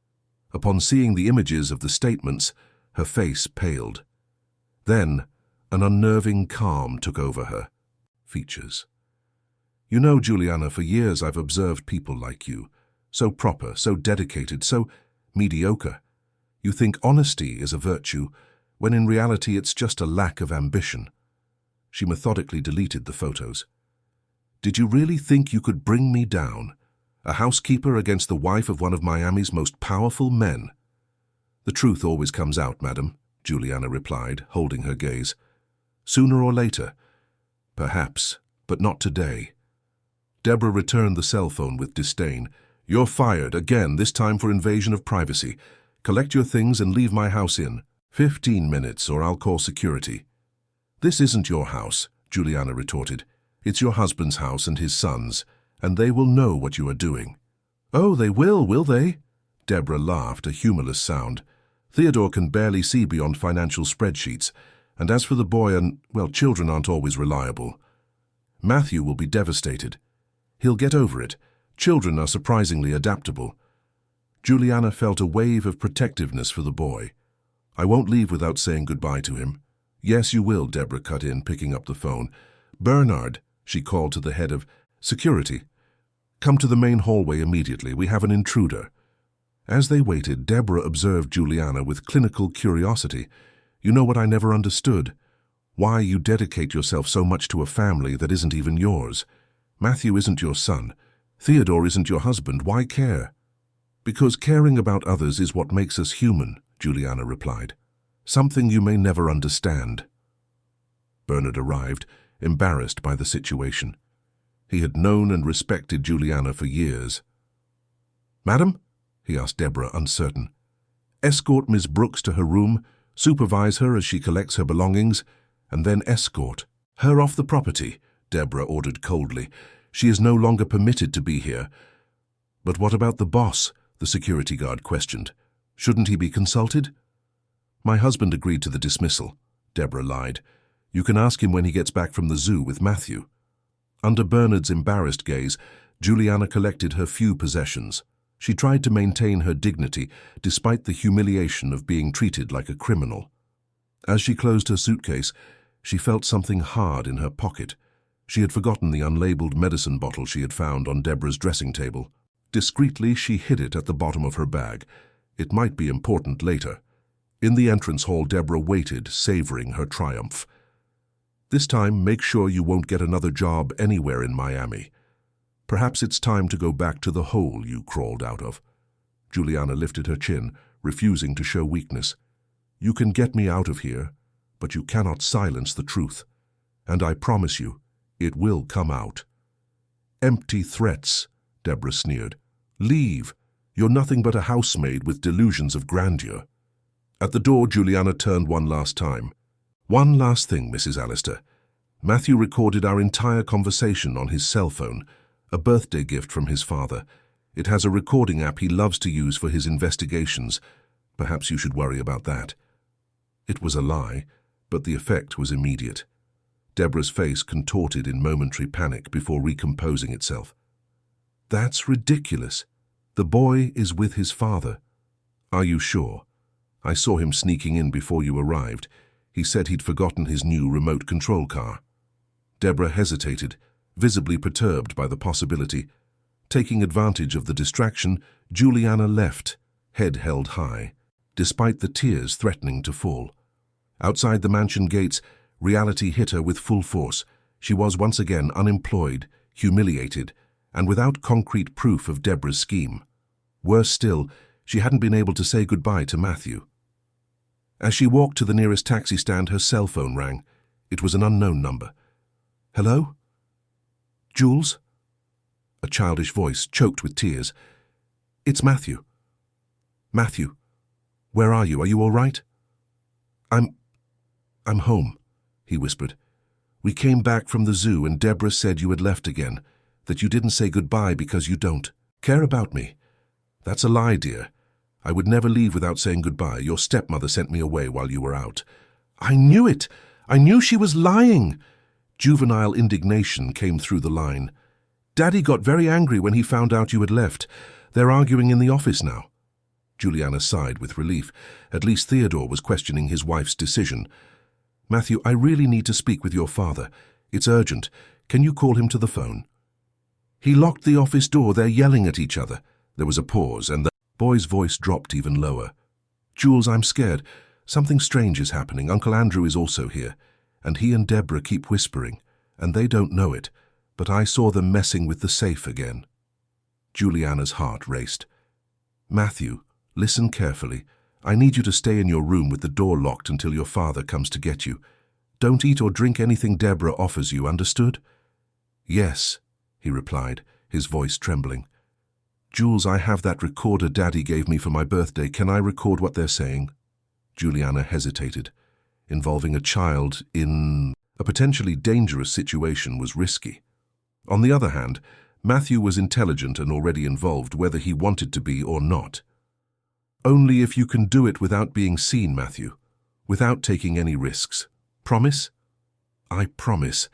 Upon seeing the images of the statements, her face paled. Then, an unnerving calm took over her features. You know, Juliana, for years I've observed people like you, so proper, so dedicated, so mediocre. You think honesty is a virtue, when in reality it's just a lack of ambition. She methodically deleted the photos. Did you really think you could bring me down? A housekeeper against the wife of one of Miami's most powerful men? The truth always comes out, madam, Juliana replied, holding her gaze. Sooner or later. Perhaps, but not today. Deborah returned the cell phone with disdain. You're fired, again, this time for invasion of privacy. Collect your things and leave my house in 15 minutes or I'll call security. This isn't your house, Juliana retorted. It's your husband's house and his son's, and they will know what you are doing. Oh, they will they? Deborah laughed, a humorless sound. Theodore can barely see beyond financial spreadsheets, and as for the boy well, children aren't always reliable. Matthew will be devastated. He'll get over it. Children are surprisingly adaptable. Juliana felt a wave of protectiveness for the boy. I won't leave without saying goodbye to him. Yes, you will, Deborah cut in, picking up the phone. Bernard, she called to the head of security. Come to the main hallway immediately. We have an intruder. As they waited, Deborah observed Juliana with clinical curiosity. You know what I never understood? Why you dedicate yourself so much to a family that isn't even yours. Matthew isn't your son. Theodore isn't your husband. Why care? Because caring about others is what makes us human, Juliana replied. Something you may never understand. Bernard arrived, embarrassed by the situation. He had known and respected Juliana for years. Madam? He asked Deborah, uncertain. Escort Miss Brooks to her room, supervise her as she collects her belongings, and then escort her off the property, Deborah ordered coldly. She is no longer permitted to be here. But what about the boss? The security guard questioned. Shouldn't he be consulted? My husband agreed to the dismissal, Deborah lied. You can ask him when he gets back from the zoo with Matthew. Under Bernard's embarrassed gaze, Juliana collected her few possessions. She tried to maintain her dignity despite the humiliation of being treated like a criminal. As she closed her suitcase, she felt something hard in her pocket. She had forgotten the unlabeled medicine bottle she had found on Deborah's dressing table. Discreetly, she hid it at the bottom of her bag. It might be important later. In the entrance hall, Deborah waited, savoring her triumph. This time, make sure you won't get another job anywhere in Miami. Perhaps it's time to go back to the hole you crawled out of. Juliana lifted her chin, refusing to show weakness. You can get me out of here, but you cannot silence the truth. And I promise you, it will come out. Empty threats, Deborah sneered. Leave. You're nothing but a housemaid with delusions of grandeur. At the door, Juliana turned one last time. One last thing, Mrs. Allister. Matthew recorded our entire conversation on his cell phone, a birthday gift from his father. It has a recording app he loves to use for his investigations. Perhaps you should worry about that. It was a lie, but the effect was immediate. Deborah's face contorted in momentary panic before recomposing itself. That's ridiculous. The boy is with his father. Are you sure? I saw him sneaking in before you arrived. He said he'd forgotten his new remote control car. Deborah hesitated, visibly perturbed by the possibility. Taking advantage of the distraction, Juliana left, head held high, despite the tears threatening to fall. Outside the mansion gates, Reality hit her with full force. She was once again unemployed, humiliated, and without concrete proof of Deborah's scheme. Worse still, she hadn't been able to say goodbye to Matthew. As she walked to the nearest taxi stand, her cell phone rang. It was an unknown number. "Hello? Jules?" A childish voice, choked with tears. "It's Matthew." "Matthew, where are you? Are you all right?" I'm home," he whispered. "We came back from the zoo and Deborah said you had left again, that you didn't say goodbye because you don't care about me." "That's a lie, dear. I would never leave without saying goodbye. Your stepmother sent me away while you were out." "I knew it! I knew she was lying!" Juvenile indignation came through the line. "Daddy got very angry when he found out you had left. They're arguing in the office now." Juliana sighed with relief. At least Theodore was questioning his wife's decision. "Matthew, I really need to speak with your father. It's urgent. Can you call him to the phone?" "He locked the office door. They're yelling at each other." There was a pause, and the boy's voice dropped even lower. "Jules, I'm scared. Something strange is happening. Uncle Andrew is also here, and he and Deborah keep whispering, and they don't know it, but I saw them messing with the safe again." Juliana's heart raced. "Matthew, listen carefully. I need you to stay in your room with the door locked until your father comes to get you. Don't eat or drink anything Deborah offers you, understood?" "Yes," he replied, his voice trembling. "Jules, I have that recorder Daddy gave me for my birthday. Can I record what they're saying?" Juliana hesitated. Involving a child in a potentially dangerous situation was risky. On the other hand, Matthew was intelligent and already involved, whether he wanted to be or not. "Only if you can do it without being seen, Matthew, without taking any risks. Promise?" "I promise.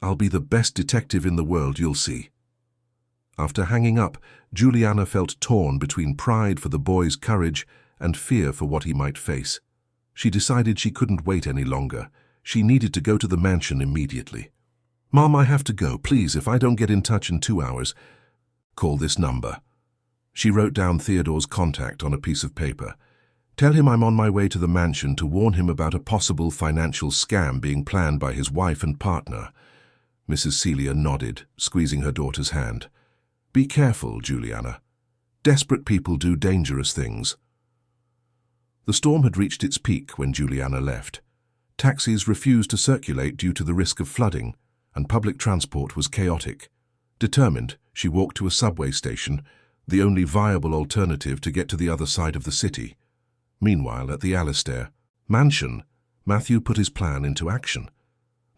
I'll be the best detective in the world, you'll see." After hanging up, Juliana felt torn between pride for the boy's courage and fear for what he might face. She decided she couldn't wait any longer. She needed to go to the mansion immediately. "Mom, I have to go. Please, if I don't get in touch in 2 hours, call this number." She wrote down Theodore's contact on a piece of paper. "Tell him I'm on my way to the mansion to warn him about a possible financial scam being planned by his wife and partner." Mrs. Celia nodded, squeezing her daughter's hand. "Be careful, Juliana. Desperate people do dangerous things." The storm had reached its peak when Juliana left. Taxis refused to circulate due to the risk of flooding, and public transport was chaotic. Determined, she walked to a subway station, the only viable alternative to get to the other side of the city. Meanwhile, at the Alistair mansion, Matthew put his plan into action.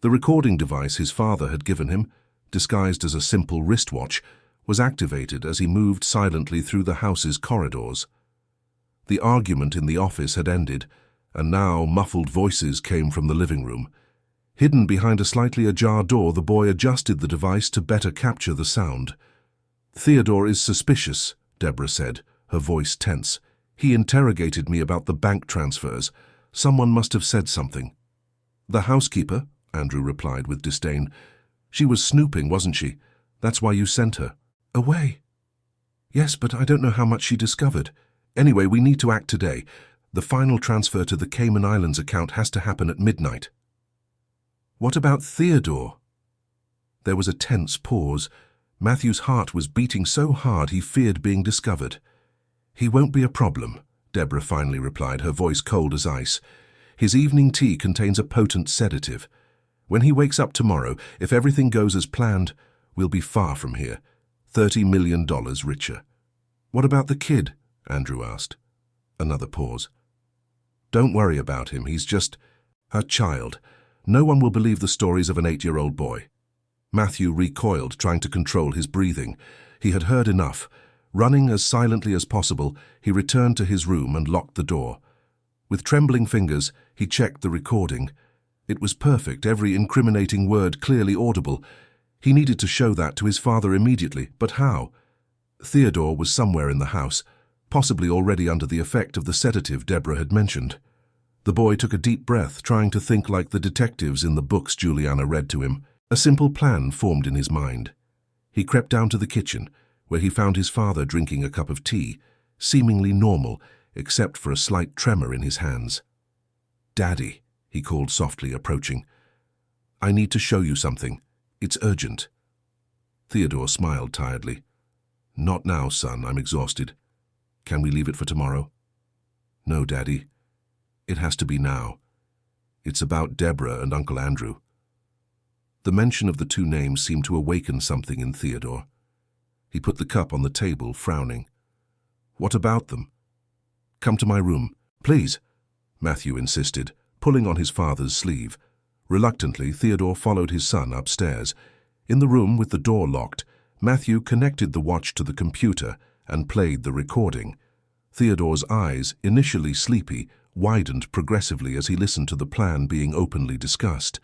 The recording device his father had given him, disguised as a simple wristwatch, was activated as he moved silently through the house's corridors. The argument in the office had ended, and now muffled voices came from the living room. Hidden behind a slightly ajar door, the boy adjusted the device to better capture the sound. "Theodore is suspicious," Deborah said, her voice tense. "He interrogated me about the bank transfers. Someone must have said something." "The housekeeper," Andrew replied with disdain. "She was snooping, wasn't she? That's why you sent her." "Away?" "Yes, but I don't know how much she discovered. Anyway, we need to act today. The final transfer to the Cayman Islands account has to happen at midnight." "What about Theodore?" There was a tense pause. Matthew's heart was beating so hard he feared being discovered. "He won't be a problem," Deborah finally replied, her voice cold as ice. "His evening tea contains a potent sedative. When he wakes up tomorrow, if everything goes as planned, we'll be far from here, $30 million richer." "What about the kid?" Andrew asked. Another pause. "Don't worry about him. He's just a child. No one will believe the stories of an 8-year-old boy." Matthew recoiled, trying to control his breathing. He had heard enough. Running as silently as possible, he returned to his room and locked the door. With trembling fingers, he checked the recording. It was perfect, every incriminating word clearly audible. He needed to show that to his father immediately, but how? Theodore was somewhere in the house, possibly already under the effect of the sedative Deborah had mentioned. The boy took a deep breath, trying to think like the detectives in the books Juliana read to him. A simple plan formed in his mind. He crept down to the kitchen, where he found his father drinking a cup of tea, seemingly normal, except for a slight tremor in his hands. "Daddy," he called softly, approaching. I need to show you something. It's urgent. Theodore smiled tiredly. Not now, son, I'm exhausted. Can we leave it for tomorrow? No, Daddy. It has to be now. It's about Deborah and Uncle Andrew. The mention of the two names seemed to awaken something in Theodore. He put the cup on the table, frowning. What about them? Come to my room, please, Matthew insisted, pulling on his father's sleeve. Reluctantly, Theodore followed his son upstairs. In the room, with the door locked, Matthew connected the watch to the computer and played the recording. Theodore's eyes, initially sleepy, widened progressively as he listened to the plan being openly discussed.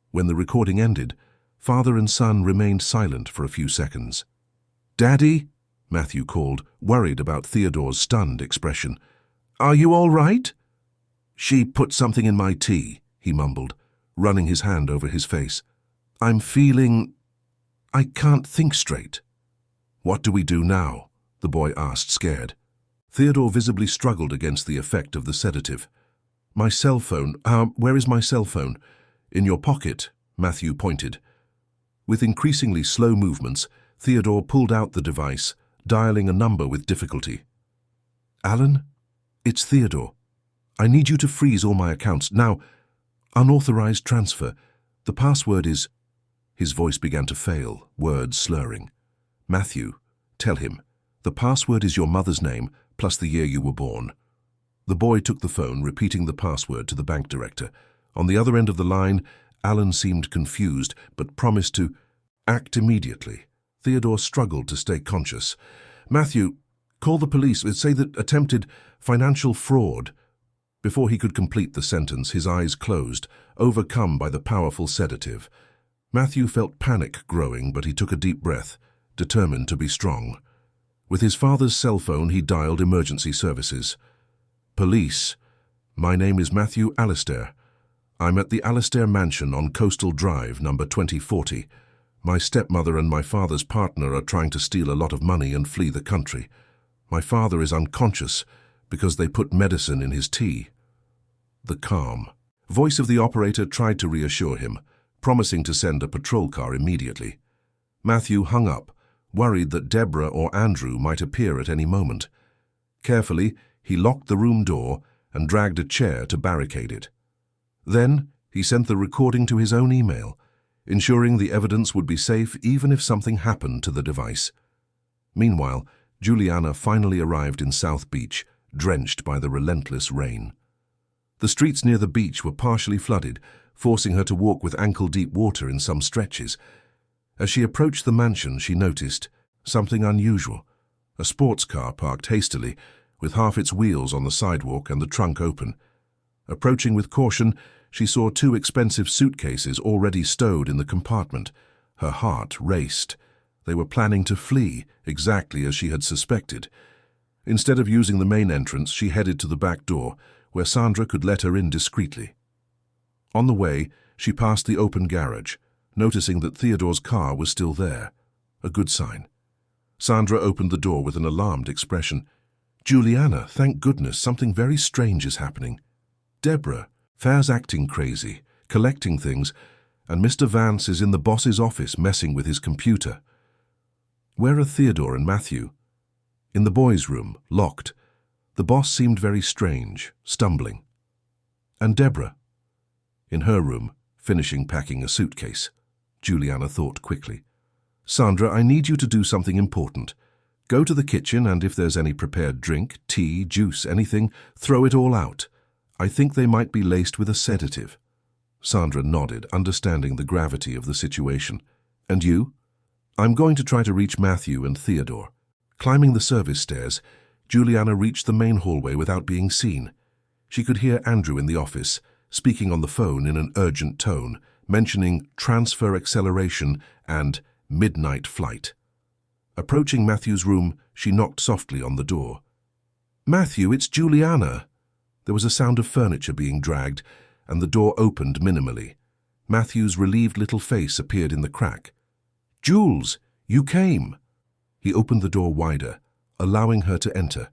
When the recording ended, father and son remained silent for a few seconds. "Daddy?" Matthew called, worried about Theodore's stunned expression. "Are you all right?" "She put something in my tea," he mumbled, running his hand over his face. "I can't think straight." "What do we do now?" the boy asked, scared. Theodore visibly struggled against the effect of the sedative. "My cell phone. Where is my cell phone?" "In your pocket," Matthew pointed. With increasingly slow movements, Theodore pulled out the device, dialing a number with difficulty. "Alan? It's Theodore. I need you to freeze all my accounts. Now, unauthorized transfer. The password is—" His voice began to fail, words slurring. "Matthew, tell him. The password is your mother's name, plus the year you were born." The boy took the phone, repeating the password to the bank director. On the other end of the line, Alan seemed confused, but promised to act immediately. Theodore struggled to stay conscious. "Matthew, call the police. Say that attempted financial fraud." Before he could complete the sentence, his eyes closed, overcome by the powerful sedative. Matthew felt panic growing, but he took a deep breath, determined to be strong. With his father's cell phone, he dialed emergency services. "Police. My name is Matthew Alistair. I'm at the Alistair Mansion on Coastal Drive, number 2040. My stepmother and my father's partner are trying to steal a lot of money and flee the country. My father is unconscious because they put medicine in his tea." The calm voice of the operator tried to reassure him, promising to send a patrol car immediately. Matthew hung up, worried that Deborah or Andrew might appear at any moment. Carefully, he locked the room door and dragged a chair to barricade it. Then, he sent the recording to his own email, ensuring the evidence would be safe even if something happened to the device. Meanwhile, Juliana finally arrived in South Beach, drenched by the relentless rain. The streets near the beach were partially flooded, forcing her to walk with ankle-deep water in some stretches. As she approached the mansion, she noticed something unusual. A sports car parked hastily, with half its wheels on the sidewalk and the trunk open. Approaching with caution, she saw 2 expensive suitcases already stowed in the compartment. Her heart raced. They were planning to flee, exactly as she had suspected. Instead of using the main entrance, she headed to the back door, where Sandra could let her in discreetly. On the way, she passed the open garage, noticing that Theodore's car was still there. A good sign. Sandra opened the door with an alarmed expression. "Juliana, thank goodness, something very strange is happening. Deborah, Fair's acting crazy, collecting things, and Mr. Vance is in the boss's office messing with his computer." "Where are Theodore and Matthew?" "In the boys' room, locked. The boss seemed very strange, stumbling." "And Deborah?" "In her room, finishing packing a suitcase." Juliana thought quickly. "Sandra, I need you to do something important. Go to the kitchen, and if there's any prepared drink, tea, juice, anything, throw it all out. I think they might be laced with a sedative." Sandra nodded, understanding the gravity of the situation. "And you?" "I'm going to try to reach Matthew and Theodore." Climbing the service stairs, Juliana reached the main hallway without being seen. She could hear Andrew in the office, speaking on the phone in an urgent tone, mentioning transfer acceleration and midnight flight. Approaching Matthew's room, she knocked softly on the door. "Matthew, it's Juliana." There was a sound of furniture being dragged, and the door opened minimally. Matthew's relieved little face appeared in the crack. "Jules, you came." He opened the door wider, allowing her to enter.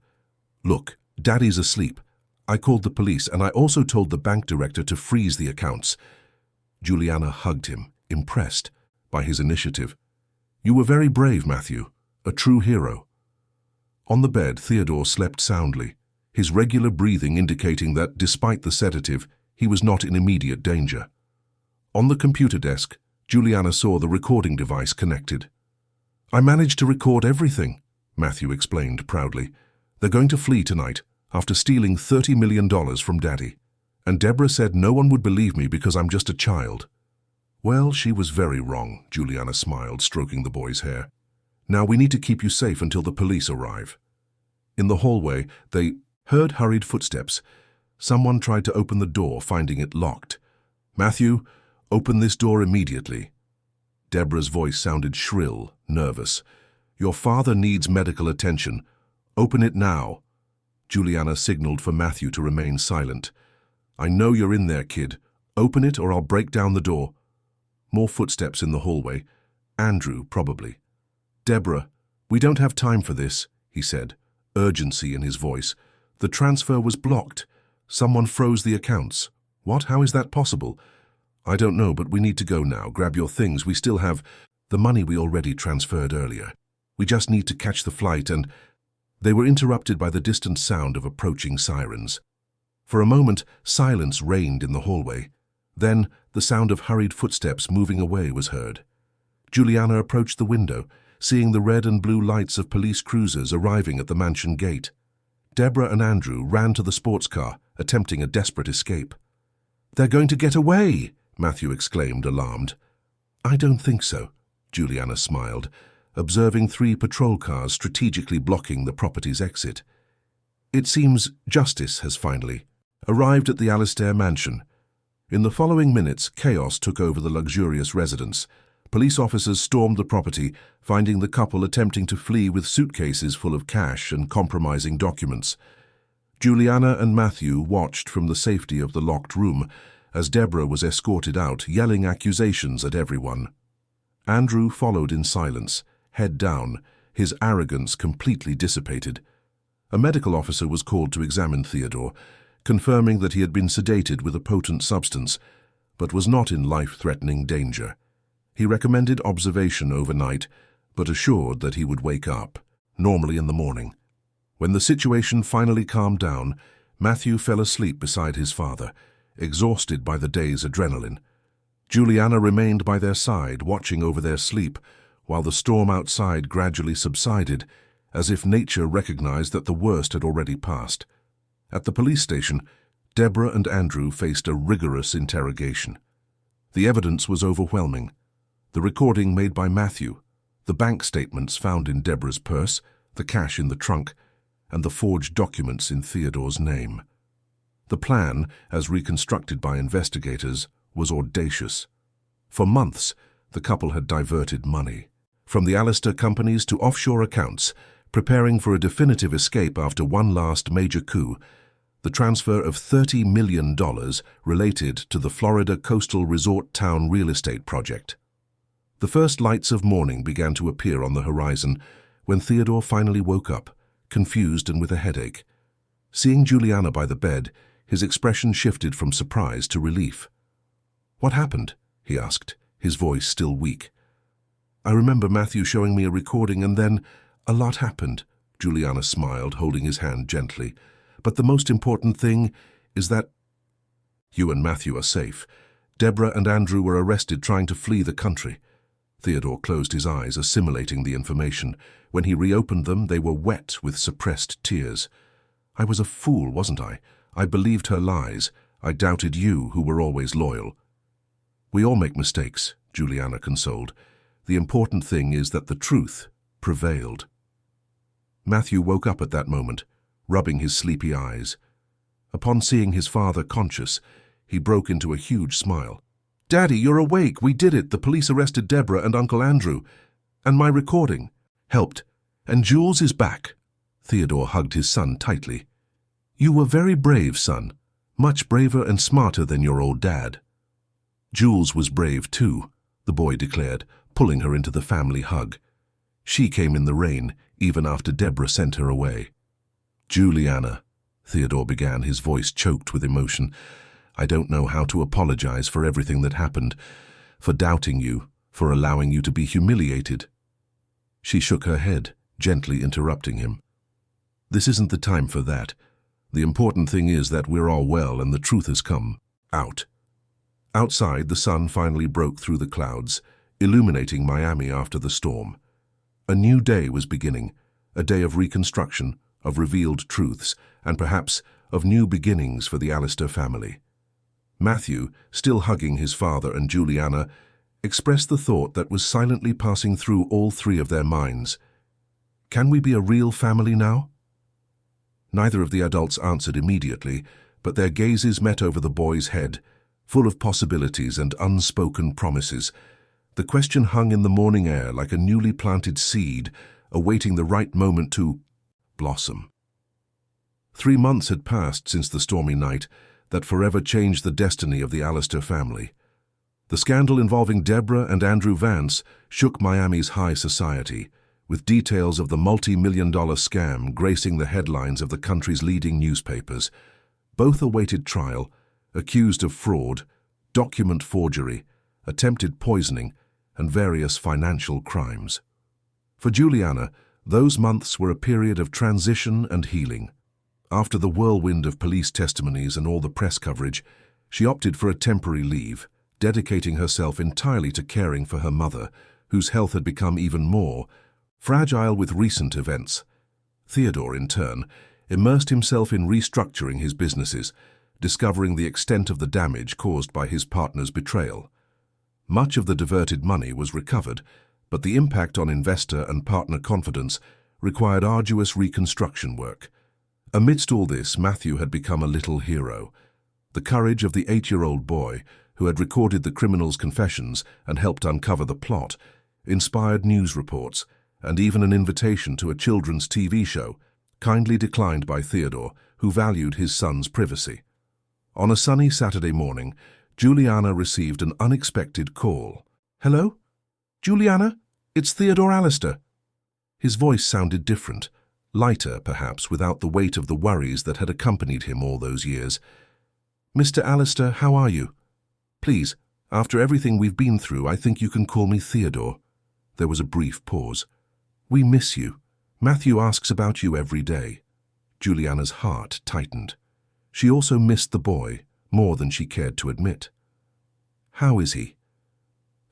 "Look, Daddy's asleep. I called the police, and I also told the bank director to freeze the accounts." Juliana hugged him, impressed by his initiative. "You were very brave, Matthew, a true hero." On the bed, Theodore slept soundly, his regular breathing indicating that, despite the sedative, he was not in immediate danger. On the computer desk, Juliana saw the recording device connected. "I managed to record everything," Matthew explained proudly. "They're going to flee tonight, after stealing $30 million from Daddy. And Deborah said no one would believe me because I'm just a child." "Well, she was very wrong," Juliana smiled, stroking the boy's hair. "Now we need to keep you safe until the police arrive." In the hallway, they heard hurried footsteps. Someone tried to open the door, finding it locked. "Matthew, open this door immediately." Deborah's voice sounded shrill, nervous. "Your father needs medical attention. Open it now." Juliana signaled for Matthew to remain silent. "I know you're in there, kid. Open it or I'll break down the door." More footsteps in the hallway. Andrew, probably. "Deborah, we don't have time for this," he said, urgency in his voice. "The transfer was blocked. Someone froze the accounts." "What? How is that possible?" "I don't know, but we need to go now. Grab your things. We still have the money we already transferred earlier. We just need to catch the flight," and they were interrupted by the distant sound of approaching sirens. For a moment, silence reigned in the hallway. Then, the sound of hurried footsteps moving away was heard. Juliana approached the window, seeing the red and blue lights of police cruisers arriving at the mansion gate. Deborah and Andrew ran to the sports car, attempting a desperate escape. "They're going to get away!" Matthew exclaimed, alarmed. "I don't think so," Juliana smiled, observing 3 patrol cars strategically blocking the property's exit. "It seems justice has finally arrived at the Alistair mansion." In the following minutes, chaos took over the luxurious residence. Police officers stormed the property, finding the couple attempting to flee with suitcases full of cash and compromising documents. Juliana and Matthew watched from the safety of the locked room as Deborah was escorted out, yelling accusations at everyone. Andrew followed in silence, head down, his arrogance completely dissipated. A medical officer was called to examine Theodore, confirming that he had been sedated with a potent substance, but was not in life-threatening danger. He recommended observation overnight, but assured that he would wake up, normally in the morning. When the situation finally calmed down, Matthew fell asleep beside his father, exhausted by the day's adrenaline. Juliana remained by their side, watching over their sleep, while the storm outside gradually subsided, as if nature recognized that the worst had already passed. At the police station, Deborah and Andrew faced a rigorous interrogation. The evidence was overwhelming. The recording made by Matthew, the bank statements found in Deborah's purse, the cash in the trunk, and the forged documents in Theodore's name. The plan, as reconstructed by investigators, was audacious. For months, the couple had diverted money, from the Alistair companies to offshore accounts, preparing for a definitive escape after one last major coup, the transfer of $30 million related to the Florida coastal resort town real estate project. The first lights of morning began to appear on the horizon when Theodore finally woke up, confused and with a headache. Seeing Juliana by the bed, his expression shifted from surprise to relief. "What happened?" he asked, his voice still weak. "I remember Matthew showing me a recording and then a lot happened," Juliana smiled, holding his hand gently. "But the most important thing is that you and Matthew are safe. Deborah and Andrew were arrested trying to flee the country." Theodore closed his eyes, assimilating the information. When he reopened them, they were wet with suppressed tears. "I was a fool, wasn't I? I believed her lies. I doubted you, who were always loyal." "We all make mistakes," Juliana consoled. "The important thing is that the truth prevailed." Matthew woke up at that moment, rubbing his sleepy eyes. Upon seeing his father conscious, he broke into a huge smile. "Daddy, you're awake! We did it! The police arrested Deborah and Uncle Andrew. And my recording helped. And Jules is back." Theodore hugged his son tightly. "You were very brave, son. Much braver and smarter than your old dad." "Jules was brave too," the boy declared, pulling her into the family hug. "She came in the rain, even after Deborah sent her away." "Juliana," Theodore began, his voice choked with emotion, I don't know how to apologize for everything that happened, for doubting you, for allowing you to be humiliated." She shook her head, gently interrupting him. "This isn't the time for that. The important thing is that we're all well and the truth has come out." Outside, the sun finally broke through the clouds, illuminating Miami after the storm. A new day was beginning, a day of reconstruction, of revealed truths, and perhaps of new beginnings for the Allister family. Matthew, still hugging his father and Juliana, expressed the thought that was silently passing through all three of their minds. Can we be a real family now? Neither of the adults answered immediately, but their gazes met over the boy's head, full of possibilities and unspoken promises. The question hung in the morning air like a newly planted seed, awaiting the right moment to blossom. 3 months had passed since the stormy night that forever changed the destiny of the Allister family. The scandal involving Deborah and Andrew Vance shook Miami's high society, with details of the multi-million-dollar scam gracing the headlines of the country's leading newspapers. Both awaited trial, accused of fraud, document forgery, attempted poisoning, and various financial crimes. For Juliana, those months were a period of transition and healing. After the whirlwind of police testimonies and all the press coverage, she opted for a temporary leave, dedicating herself entirely to caring for her mother, whose health had become even more fragile with recent events. Theodore, in turn, immersed himself in restructuring his businesses, discovering the extent of the damage caused by his partner's betrayal. Much of the diverted money was recovered, but the impact on investor and partner confidence required arduous reconstruction work. Amidst all this, Matthew had become a little hero. The courage of the 8-year-old boy, who had recorded the criminal's confessions and helped uncover the plot, inspired news reports, and even an invitation to a children's TV show, kindly declined by Theodore, who valued his son's privacy. On a sunny Saturday morning, Juliana received an unexpected call. "Hello? Juliana? It's Theodore Allister." His voice sounded different, lighter perhaps, without the weight of the worries that had accompanied him all those years. "Mr. Allister, how are you? Please, after everything we've been through, I think you can call me Theodore." There was a brief pause. "We miss you. Matthew asks about you every day." Juliana's heart tightened. She also missed the boy more than she cared to admit. "How is he?"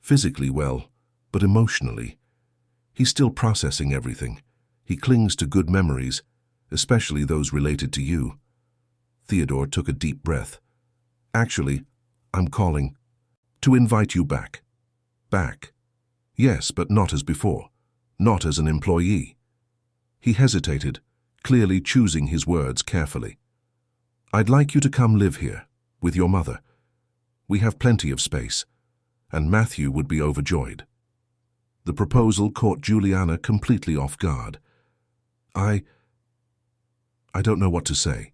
"Physically well, but emotionally. He's still processing everything. He clings to good memories, especially those related to you." Theodore took a deep breath. "Actually, I'm calling to invite you back." "Back?" "Yes, but not as before. Not as an employee." He hesitated, clearly choosing his words carefully. "I'd like you to come live here, with your mother. We have plenty of space, and Matthew would be overjoyed." The proposal caught Juliana completely off guard. I don't know what to say."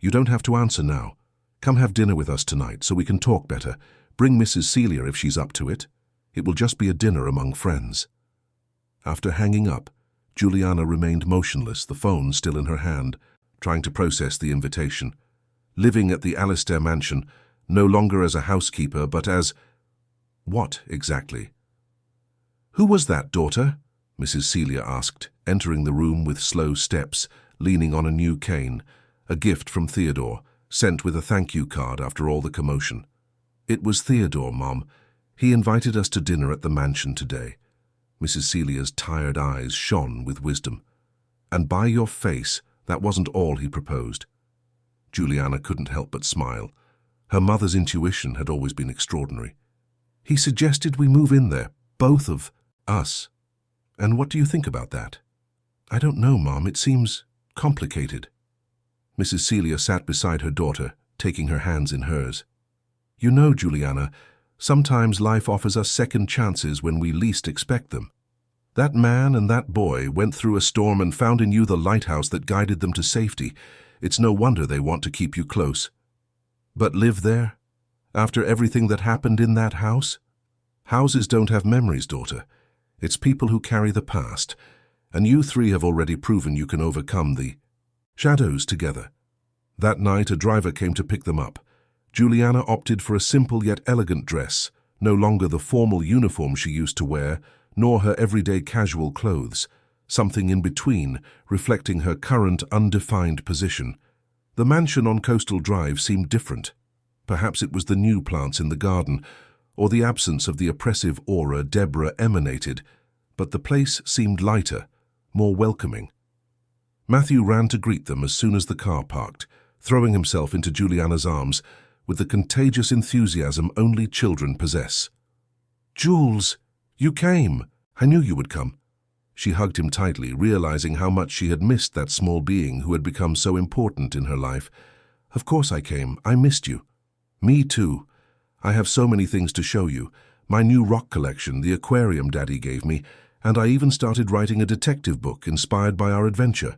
"You don't have to answer now. Come have dinner with us tonight so we can talk better. Bring Mrs. Celia if she's up to it. It will just be a dinner among friends." After hanging up, Juliana remained motionless, the phone still in her hand, trying to process the invitation. Living at the Allister mansion, no longer as a housekeeper, but as... what exactly? "Who was that, daughter?" Mrs. Celia asked, entering the room with slow steps, leaning on a new cane, a gift from Theodore, sent with a thank-you card after all the commotion. "It was Theodore, Mom. He invited us to dinner at the mansion today." Mrs. Celia's tired eyes shone with wisdom. "And by your face, that wasn't all he proposed." Juliana couldn't help but smile. Her mother's intuition had always been extraordinary. "He suggested we move in there, both of us." "And what do you think about that?" "I don't know, Mom. It seems complicated." Mrs. Celia sat beside her daughter, taking her hands in hers. "You know, Juliana, sometimes life offers us second chances when we least expect them. That man and that boy went through a storm and found in you the lighthouse that guided them to safety. It's no wonder they want to keep you close. But live there? After everything that happened in that house? Houses don't have memories, daughter. It's people who carry the past, and you three have already proven you can overcome the shadows together. That night, a driver came to pick them up, Juliana opted for a simple yet elegant dress, no longer the formal uniform she used to wear, nor her everyday casual clothes, something in between, reflecting her current undefined position. The mansion on Coastal Drive seemed different. Perhaps it was the new plants in the garden, or the absence of the oppressive aura Deborah emanated, but the place seemed lighter, more welcoming. Matthew ran to greet them as soon as the car parked, throwing himself into Juliana's arms with the contagious enthusiasm only children possess. "Jules, you came! I knew you would come." She hugged him tightly, realizing how much she had missed that small being who had become so important in her life. "Of course I came. I missed you." "Me too. I have so many things to show you. My new rock collection, the aquarium Daddy gave me, and I even started writing a detective book inspired by our adventure."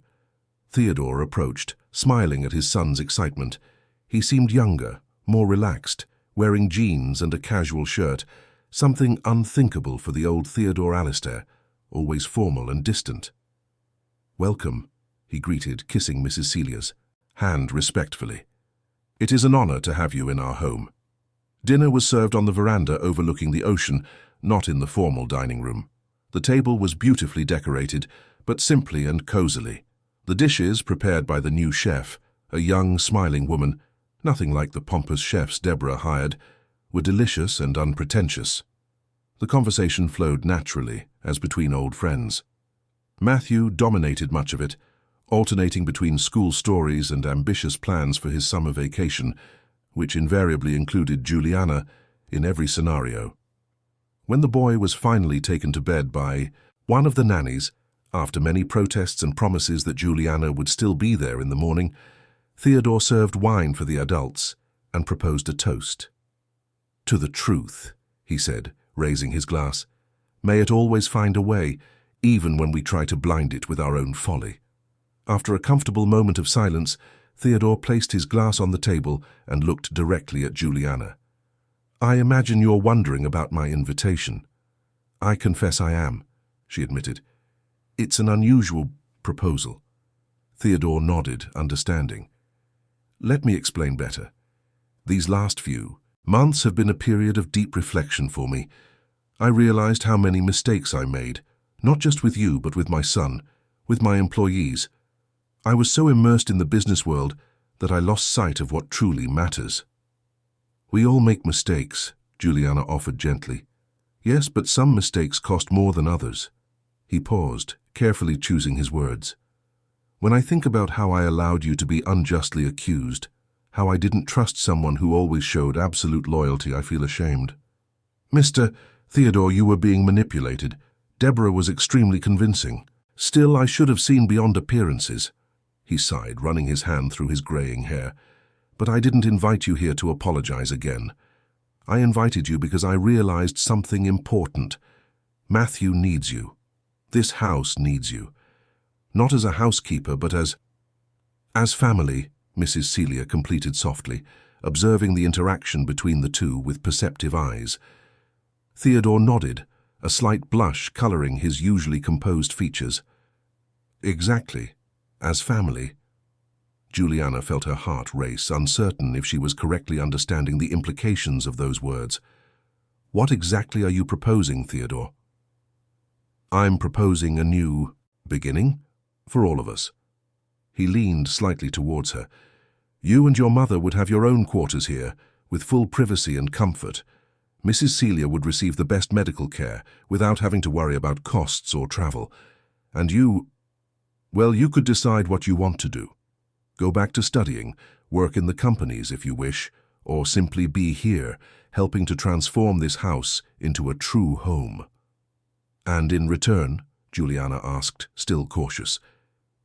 Theodore approached, smiling at his son's excitement. He seemed younger, more relaxed, wearing jeans and a casual shirt, something unthinkable for the old Theodore Alistair, always formal and distant. "Welcome," he greeted, kissing Mrs. Celia's hand respectfully. "It is an honor to have you in our home." Dinner was served on the veranda overlooking the ocean, not in the formal dining room. The table was beautifully decorated, but simply and cozily. The dishes, prepared by the new chef, a young, smiling woman, nothing like the pompous chefs Deborah hired, were delicious and unpretentious. The conversation flowed naturally, as between old friends. Matthew dominated much of it, alternating between school stories and ambitious plans for his summer vacation, which invariably included Juliana in every scenario. When the boy was finally taken to bed by one of the nannies, after many protests and promises that Juliana would still be there in the morning, Theodore served wine for the adults and proposed a toast. "To the truth," he said, raising his glass. "May it always find a way, even when we try to blind it with our own folly." After a comfortable moment of silence, Theodore placed his glass on the table and looked directly at Juliana. "I imagine you're wondering about my invitation." "I confess I am," she admitted. "It's an unusual proposal." Theodore nodded, understanding. "Let me explain better. These last few months have been a period of deep reflection for me. I realized how many mistakes I made, not just with you, but with my son, with my employees. I was so immersed in the business world that I lost sight of what truly matters." "We all make mistakes," Juliana offered gently. "Yes, but some mistakes cost more than others." He paused, carefully choosing his words. "When I think about how I allowed you to be unjustly accused, how I didn't trust someone who always showed absolute loyalty, I feel ashamed." "Mr. Theodore, you were being manipulated. Deborah was extremely convincing. Still, I should have seen beyond appearances." He sighed, running his hand through his graying hair. "But I didn't invite you here to apologize again. I invited you because I realized something important. Matthew needs you. This house needs you. Not as a housekeeper, but as family," Mrs. Celia completed softly, observing the interaction between the two with perceptive eyes. Theodore nodded, a slight blush coloring his usually composed features. "Exactly. As family." Juliana felt her heart race, uncertain if she was correctly understanding the implications of those words. "What exactly are you proposing, Theodore?" "I'm proposing a new beginning for all of us." He leaned slightly towards her. "You and your mother would have your own quarters here, with full privacy and comfort. Mrs. Celia would receive the best medical care without having to worry about costs or travel. And you, well, you could decide what you want to do. Go back to studying, work in the companies if you wish, or simply be here, helping to transform this house into a true home." "And in return?" Juliana asked, still cautious.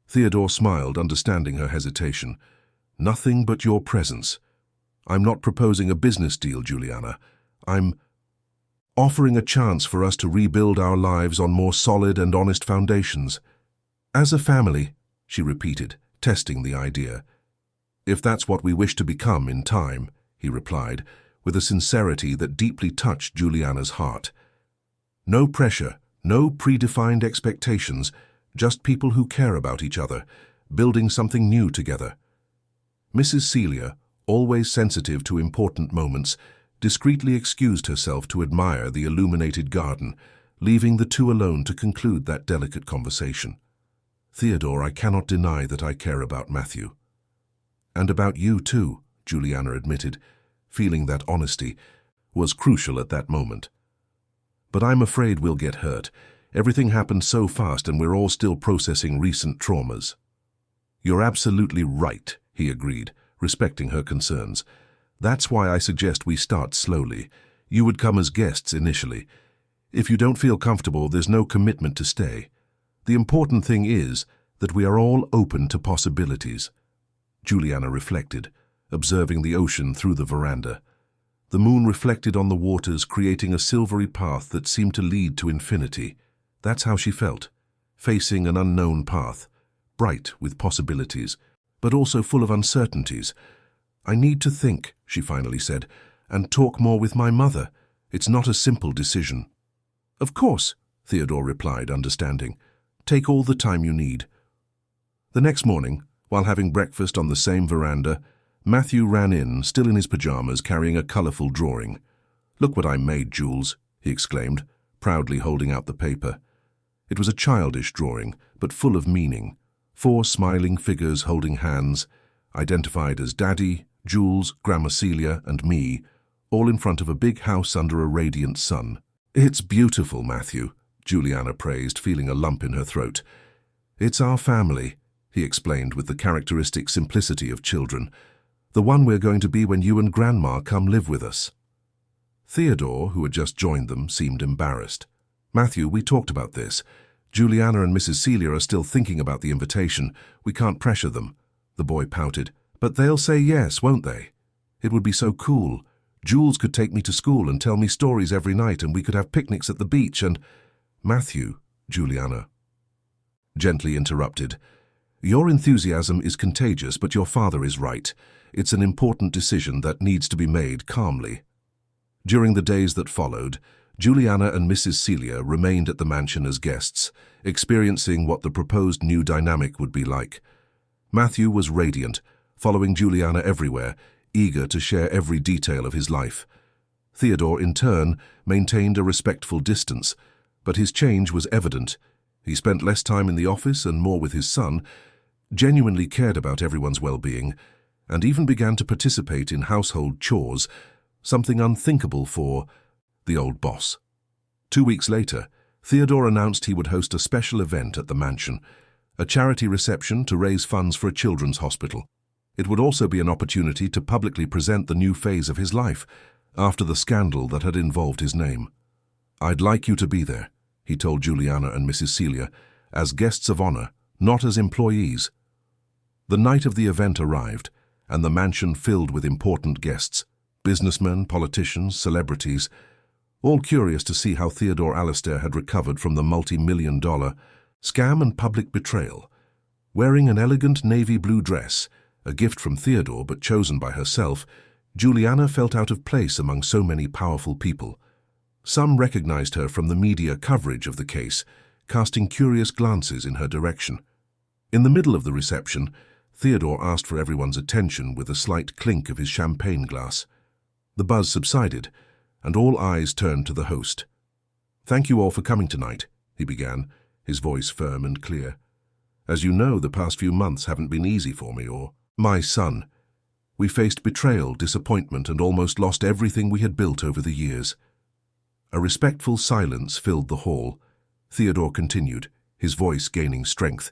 Theodore smiled, understanding her hesitation. "Nothing but your presence. I'm not proposing a business deal, Juliana. I'm offering a chance for us to rebuild our lives on more solid and honest foundations." "As a family," she repeated, testing the idea. "If that's what we wish to become in time," he replied, with a sincerity that deeply touched Juliana's heart. "No pressure, no predefined expectations, just people who care about each other, building something new together." Mrs. Celia, always sensitive to important moments, discreetly excused herself to admire the illuminated garden, leaving the two alone to conclude that delicate conversation. "Theodore, I cannot deny that I care about Matthew." "And about you too," Juliana admitted, feeling that honesty was crucial at that moment. "But I'm afraid we'll get hurt. Everything happened so fast and we're all still processing recent traumas." "You're absolutely right," he agreed, respecting her concerns. "That's why I suggest we start slowly. You would come as guests initially. If you don't feel comfortable, there's no commitment to stay. The important thing is that we are all open to possibilities." Juliana reflected, observing the ocean through the veranda. The moon reflected on the waters, creating a silvery path that seemed to lead to infinity. That's how she felt, facing an unknown path, bright with possibilities, but also full of uncertainties. "I need to think," she finally said, "and talk more with my mother. It's not a simple decision." "Of course," Theodore replied, understanding. "Take all the time you need." The next morning, while having breakfast on the same veranda, Matthew ran in, still in his pajamas, carrying a colorful drawing. "Look what I made, Jules," he exclaimed, proudly holding out the paper. It was a childish drawing, but full of meaning. 4 smiling figures holding hands, identified as Daddy, Jules, Grandma Celia, and me, all in front of a big house under a radiant sun. "It's beautiful, Matthew," Juliana praised, feeling a lump in her throat. "It's our family," he explained with the characteristic simplicity of children. "The one we're going to be when you and Grandma come live with us." Theodore, who had just joined them, seemed embarrassed. "Matthew, we talked about this. Juliana and Mrs. Celia are still thinking about the invitation. We can't pressure them." The boy pouted. "But they'll say yes, won't they? It would be so cool. Jules could take me to school and tell me stories every night, and we could have picnics at the beach and—" "Matthew," Juliana gently interrupted. "Your enthusiasm is contagious, but your father is right. It's an important decision that needs to be made calmly." During the days that followed, Juliana and Mrs. Celia remained at the mansion as guests, experiencing what the proposed new dynamic would be like. Matthew was radiant, following Juliana everywhere, eager to share every detail of his life. Theodore, in turn, maintained a respectful distance, but his change was evident. He spent less time in the office and more with his son, genuinely cared about everyone's well-being, and even began to participate in household chores, something unthinkable for the old boss. 2 weeks later, Theodore announced he would host a special event at the mansion, a charity reception to raise funds for a children's hospital. It would also be an opportunity to publicly present the new phase of his life, after the scandal that had involved his name. "I'd like you to be there," he told Juliana and Mrs. Celia, "as guests of honor, not as employees." The night of the event arrived, and the mansion filled with important guests, businessmen, politicians, celebrities, all curious to see how Theodore Alistair had recovered from the multi-million-dollar scam and public betrayal. Wearing an elegant navy blue dress, a gift from Theodore but chosen by herself, Juliana felt out of place among so many powerful people. Some recognized her from the media coverage of the case, casting curious glances in her direction. In the middle of the reception, Theodore asked for everyone's attention with a slight clink of his champagne glass. The buzz subsided, and all eyes turned to the host. "Thank you all for coming tonight," he began, his voice firm and clear. "As you know, the past few months haven't been easy for me or my son. We faced betrayal, disappointment, and almost lost everything we had built over the years." A respectful silence filled the hall. Theodore continued, his voice gaining strength.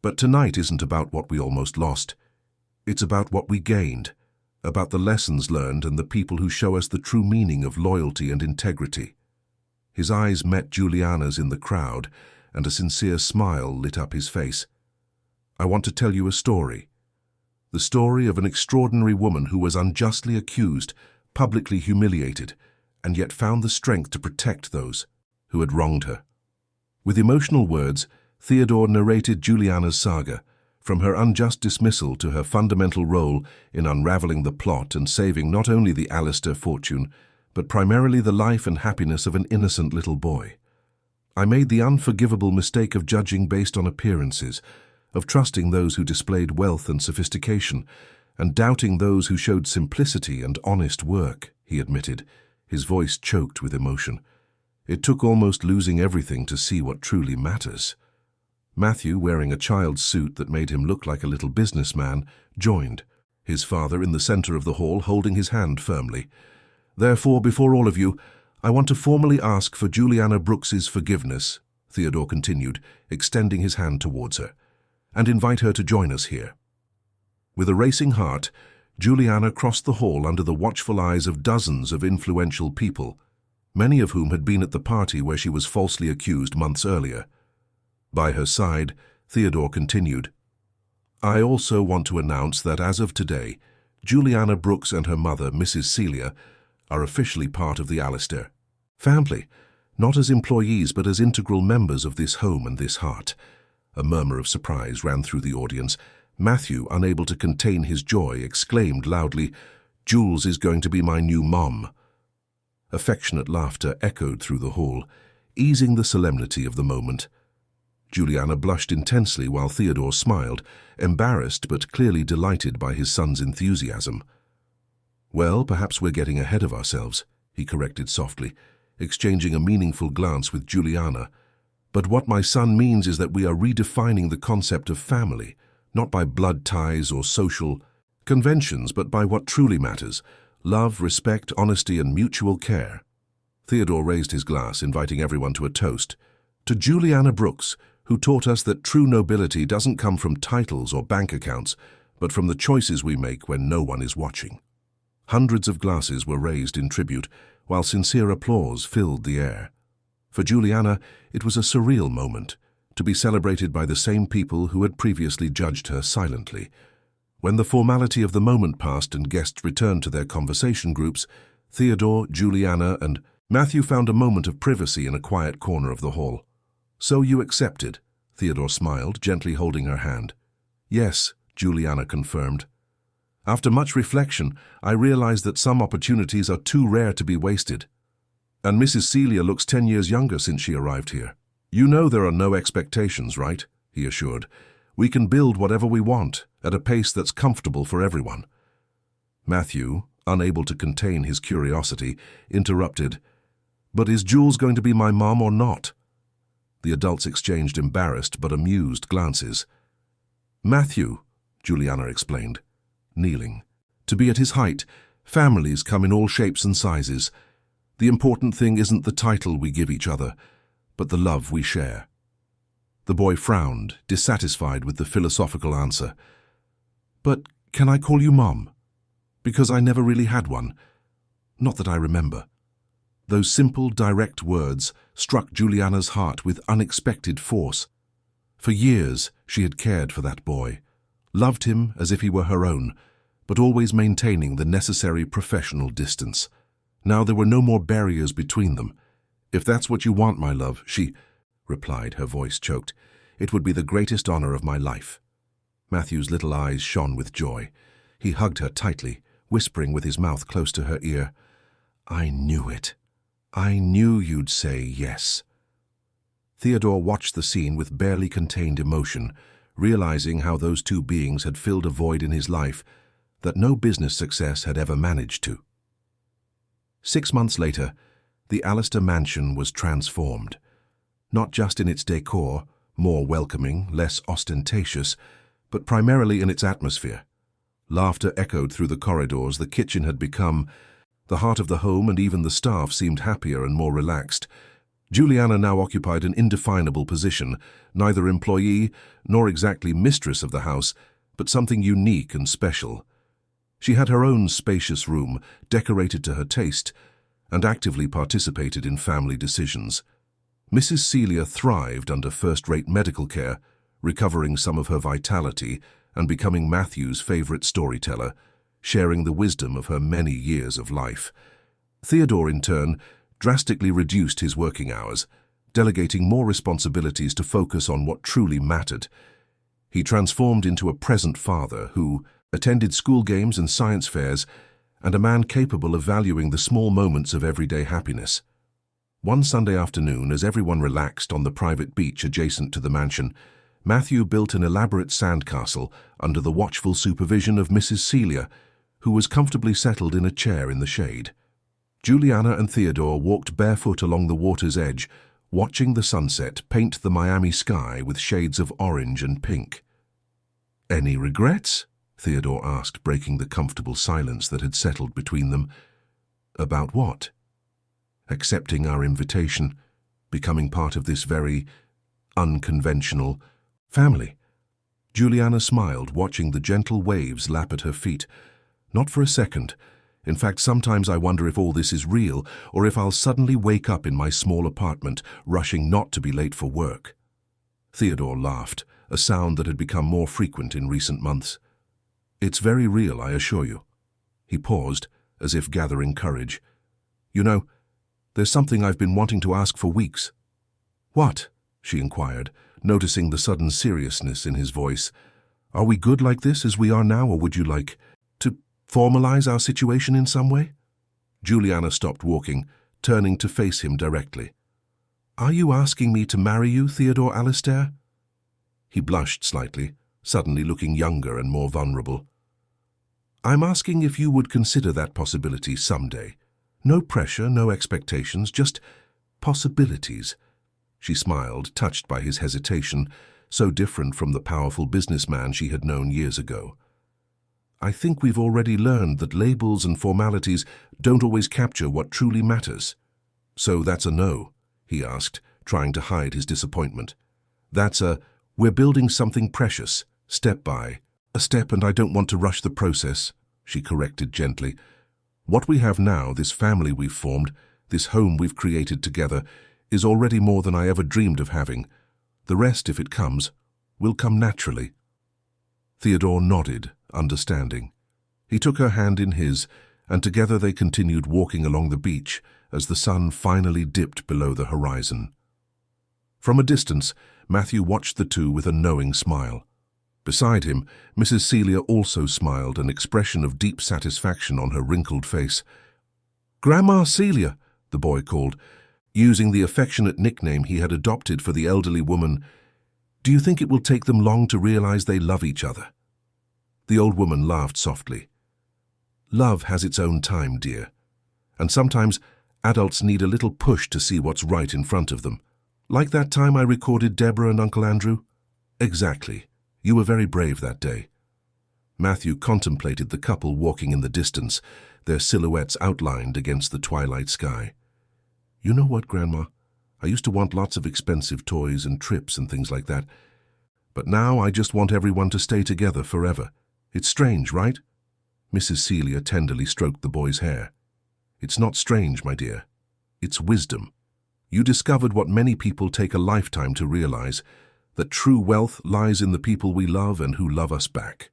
"But tonight isn't about what we almost lost. It's about what we gained, about the lessons learned and the people who show us the true meaning of loyalty and integrity." His eyes met Juliana's in the crowd, and a sincere smile lit up his face. "I want to tell you a story. The story of an extraordinary woman who was unjustly accused, publicly humiliated, and yet found the strength to protect those who had wronged her." With emotional words, Theodore narrated Juliana's saga, from her unjust dismissal to her fundamental role in unraveling the plot and saving not only the Alistair fortune, but primarily the life and happiness of an innocent little boy. "I made the unforgivable mistake of judging based on appearances, of trusting those who displayed wealth and sophistication, and doubting those who showed simplicity and honest work, he admitted, his voice choked with emotion. It took almost losing everything to see what truly matters. Matthew, wearing a child's suit that made him look like a little businessman, joined, his father in the center of the hall holding his hand firmly. Therefore, before all of you, I want to formally ask for Juliana Brooks's forgiveness, Theodore continued, extending his hand towards her, and invite her to join us here. With a racing heart, Juliana crossed the hall under the watchful eyes of dozens of influential people, many of whom had been at the party where she was falsely accused months earlier. By her side, Theodore continued, I also want to announce that as of today, Juliana Brooks and her mother, Mrs. Celia, are officially part of the Alistair family, not as employees but as integral members of this home and this heart. A murmur of surprise ran through the audience. Matthew, unable to contain his joy, exclaimed loudly, Jules is going to be my new mom. Affectionate laughter echoed through the hall, easing the solemnity of the moment. Juliana blushed intensely while Theodore smiled, embarrassed but clearly delighted by his son's enthusiasm. Well, perhaps we're getting ahead of ourselves, he corrected softly, exchanging a meaningful glance with Juliana. But what my son means is that we are redefining the concept of family, not by blood ties or social conventions, but by what truly matters: love, respect, honesty, and mutual care. Theodore raised his glass, inviting everyone to a toast. To Juliana Brooks, who taught us that true nobility doesn't come from titles or bank accounts, but from the choices we make when no one is watching. Hundreds of glasses were raised in tribute, while sincere applause filled the air. For Juliana, it was a surreal moment, to be celebrated by the same people who had previously judged her silently. When the formality of the moment passed and guests returned to their conversation groups, Theodore, Juliana, and Matthew found a moment of privacy in a quiet corner of the hall. So you accepted, Theodore smiled, gently holding her hand. Yes, Juliana confirmed. After much reflection, I realized that some opportunities are too rare to be wasted. And Mrs. Celia looks 10 years younger since she arrived here. You know there are no expectations, right? He assured. We can build whatever we want, at a pace that's comfortable for everyone. Matthew, unable to contain his curiosity, interrupted. But is Jules going to be my mom or not? The adults exchanged embarrassed but amused glances. Matthew, Juliana explained, kneeling. To be at his height, families come in all shapes and sizes. The important thing isn't the title we give each other, but the love we share. The boy frowned, dissatisfied with the philosophical answer. But can I call you Mom? Because I never really had one. Not that I remember. Those simple, direct words struck Juliana's heart with unexpected force. For years, she had cared for that boy, loved him as if he were her own, but always maintaining the necessary professional distance. Now there were no more barriers between them. If that's what you want, my love, she replied, her voice choked. It would be the greatest honor of my life. Matthew's little eyes shone with joy. He hugged her tightly, whispering with his mouth close to her ear, I knew it. I knew you'd say yes. Theodore watched the scene with barely contained emotion, realizing how those two beings had filled a void in his life that no business success had ever managed to. 6 months later, the Alistair mansion was transformed. Not just in its decor, more welcoming, less ostentatious, but primarily in its atmosphere. Laughter echoed through the corridors. The kitchen had become the heart of the home, and even the staff seemed happier and more relaxed. Juliana now occupied an indefinable position, neither employee nor exactly mistress of the house, but something unique and special. She had her own spacious room, decorated to her taste, and actively participated in family decisions. Mrs. Celia thrived under first-rate medical care, recovering some of her vitality and becoming Matthew's favorite storyteller, sharing the wisdom of her many years of life. Theodore, in turn, drastically reduced his working hours, delegating more responsibilities to focus on what truly mattered. He transformed into a present father who attended school games and science fairs, and a man capable of valuing the small moments of everyday happiness. One Sunday afternoon, as everyone relaxed on the private beach adjacent to the mansion, Matthew built an elaborate sandcastle under the watchful supervision of Mrs. Celia, who was comfortably settled in a chair in the shade. Juliana and Theodore walked barefoot along the water's edge, watching the sunset paint the Miami sky with shades of orange and pink. "Any regrets?" Theodore asked, breaking the comfortable silence that had settled between them. "About what?" "Accepting our invitation, becoming part of this very unconventional family." Juliana smiled, watching the gentle waves lap at her feet. "Not for a second. In fact, sometimes I wonder if all this is real, or if I'll suddenly wake up in my small apartment, rushing not to be late for work." Theodore laughed, a sound that had become more frequent in recent months. "It's very real, I assure you." He paused, as if gathering courage. "You know, there's something I've been wanting to ask for weeks." "What?" she inquired, noticing the sudden seriousness in his voice. "Are we good like this as we are now, or would you like to formalize our situation in some way?" Juliana stopped walking, turning to face him directly. "Are you asking me to marry you, Theodore Alistair?" He blushed slightly, suddenly looking younger and more vulnerable. "I'm asking if you would consider that possibility someday. No pressure, no expectations, just possibilities." She smiled, touched by his hesitation, so different from the powerful businessman she had known years ago. "I think we've already learned that labels and formalities don't always capture what truly matters." "So that's a no?" he asked, trying to hide his disappointment. "That's a, we're building something precious, step by a step, and I don't want to rush the process," she corrected gently. "What we have now, this family we've formed, this home we've created together, is already more than I ever dreamed of having. The rest, if it comes, will come naturally." Theodore nodded, understanding. He took her hand in his, and together they continued walking along the beach as the sun finally dipped below the horizon. From a distance, Matthew watched the two with a knowing smile. Beside him, Mrs. Celia also smiled, an expression of deep satisfaction on her wrinkled face. "Grandma Celia," the boy called, using the affectionate nickname he had adopted for the elderly woman. "Do you think it will take them long to realize they love each other?" The old woman laughed softly. "Love has its own time, dear. And sometimes adults need a little push to see what's right in front of them. Like that time I recorded Deborah and Uncle Andrew?" "Exactly. You were very brave that day." Matthew contemplated the couple walking in the distance, their silhouettes outlined against the twilight sky. "You know what, Grandma? I used to want lots of expensive toys and trips and things like that. But now I just want everyone to stay together forever. It's strange, right?" Mrs. Celia tenderly stroked the boy's hair. "It's not strange, my dear. It's wisdom. You discovered what many people take a lifetime to realize, that true wealth lies in the people we love and who love us back."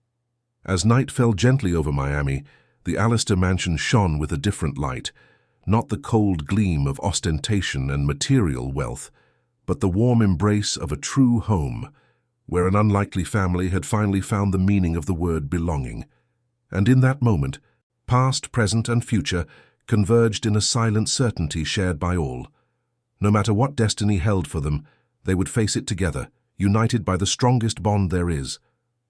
As night fell gently over Miami, the Alistair mansion shone with a different light, not the cold gleam of ostentation and material wealth, but the warm embrace of a true home, where an unlikely family had finally found the meaning of the word belonging. And in that moment, past, present, and future converged in a silent certainty shared by all. No matter what destiny held for them, they would face it together, united by the strongest bond there is.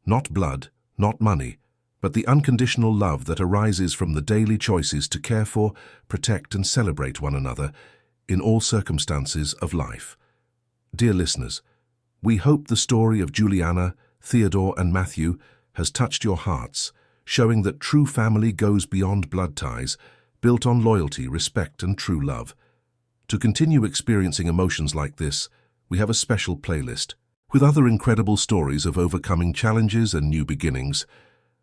Not blood, not money, but the unconditional love that arises from the daily choices to care for, protect, and celebrate one another in all circumstances of life. Dear listeners, we hope the story of Juliana, Theodore, and Matthew has touched your hearts, showing that true family goes beyond blood ties, built on loyalty, respect, and true love. To continue experiencing emotions like this, we have a special playlist with other incredible stories of overcoming challenges and new beginnings.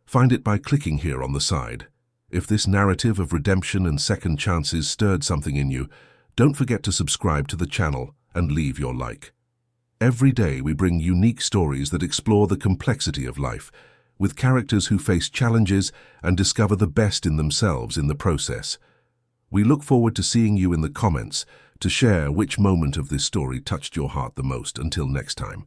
Find it by clicking here on the side. If this narrative of redemption and second chances stirred something in you, don't forget to subscribe to the channel and leave your like. Every day we bring unique stories that explore the complexity of life, with characters who face challenges and discover the best in themselves in the process. We look forward to seeing you in the comments to share which moment of this story touched your heart the most. Until next time.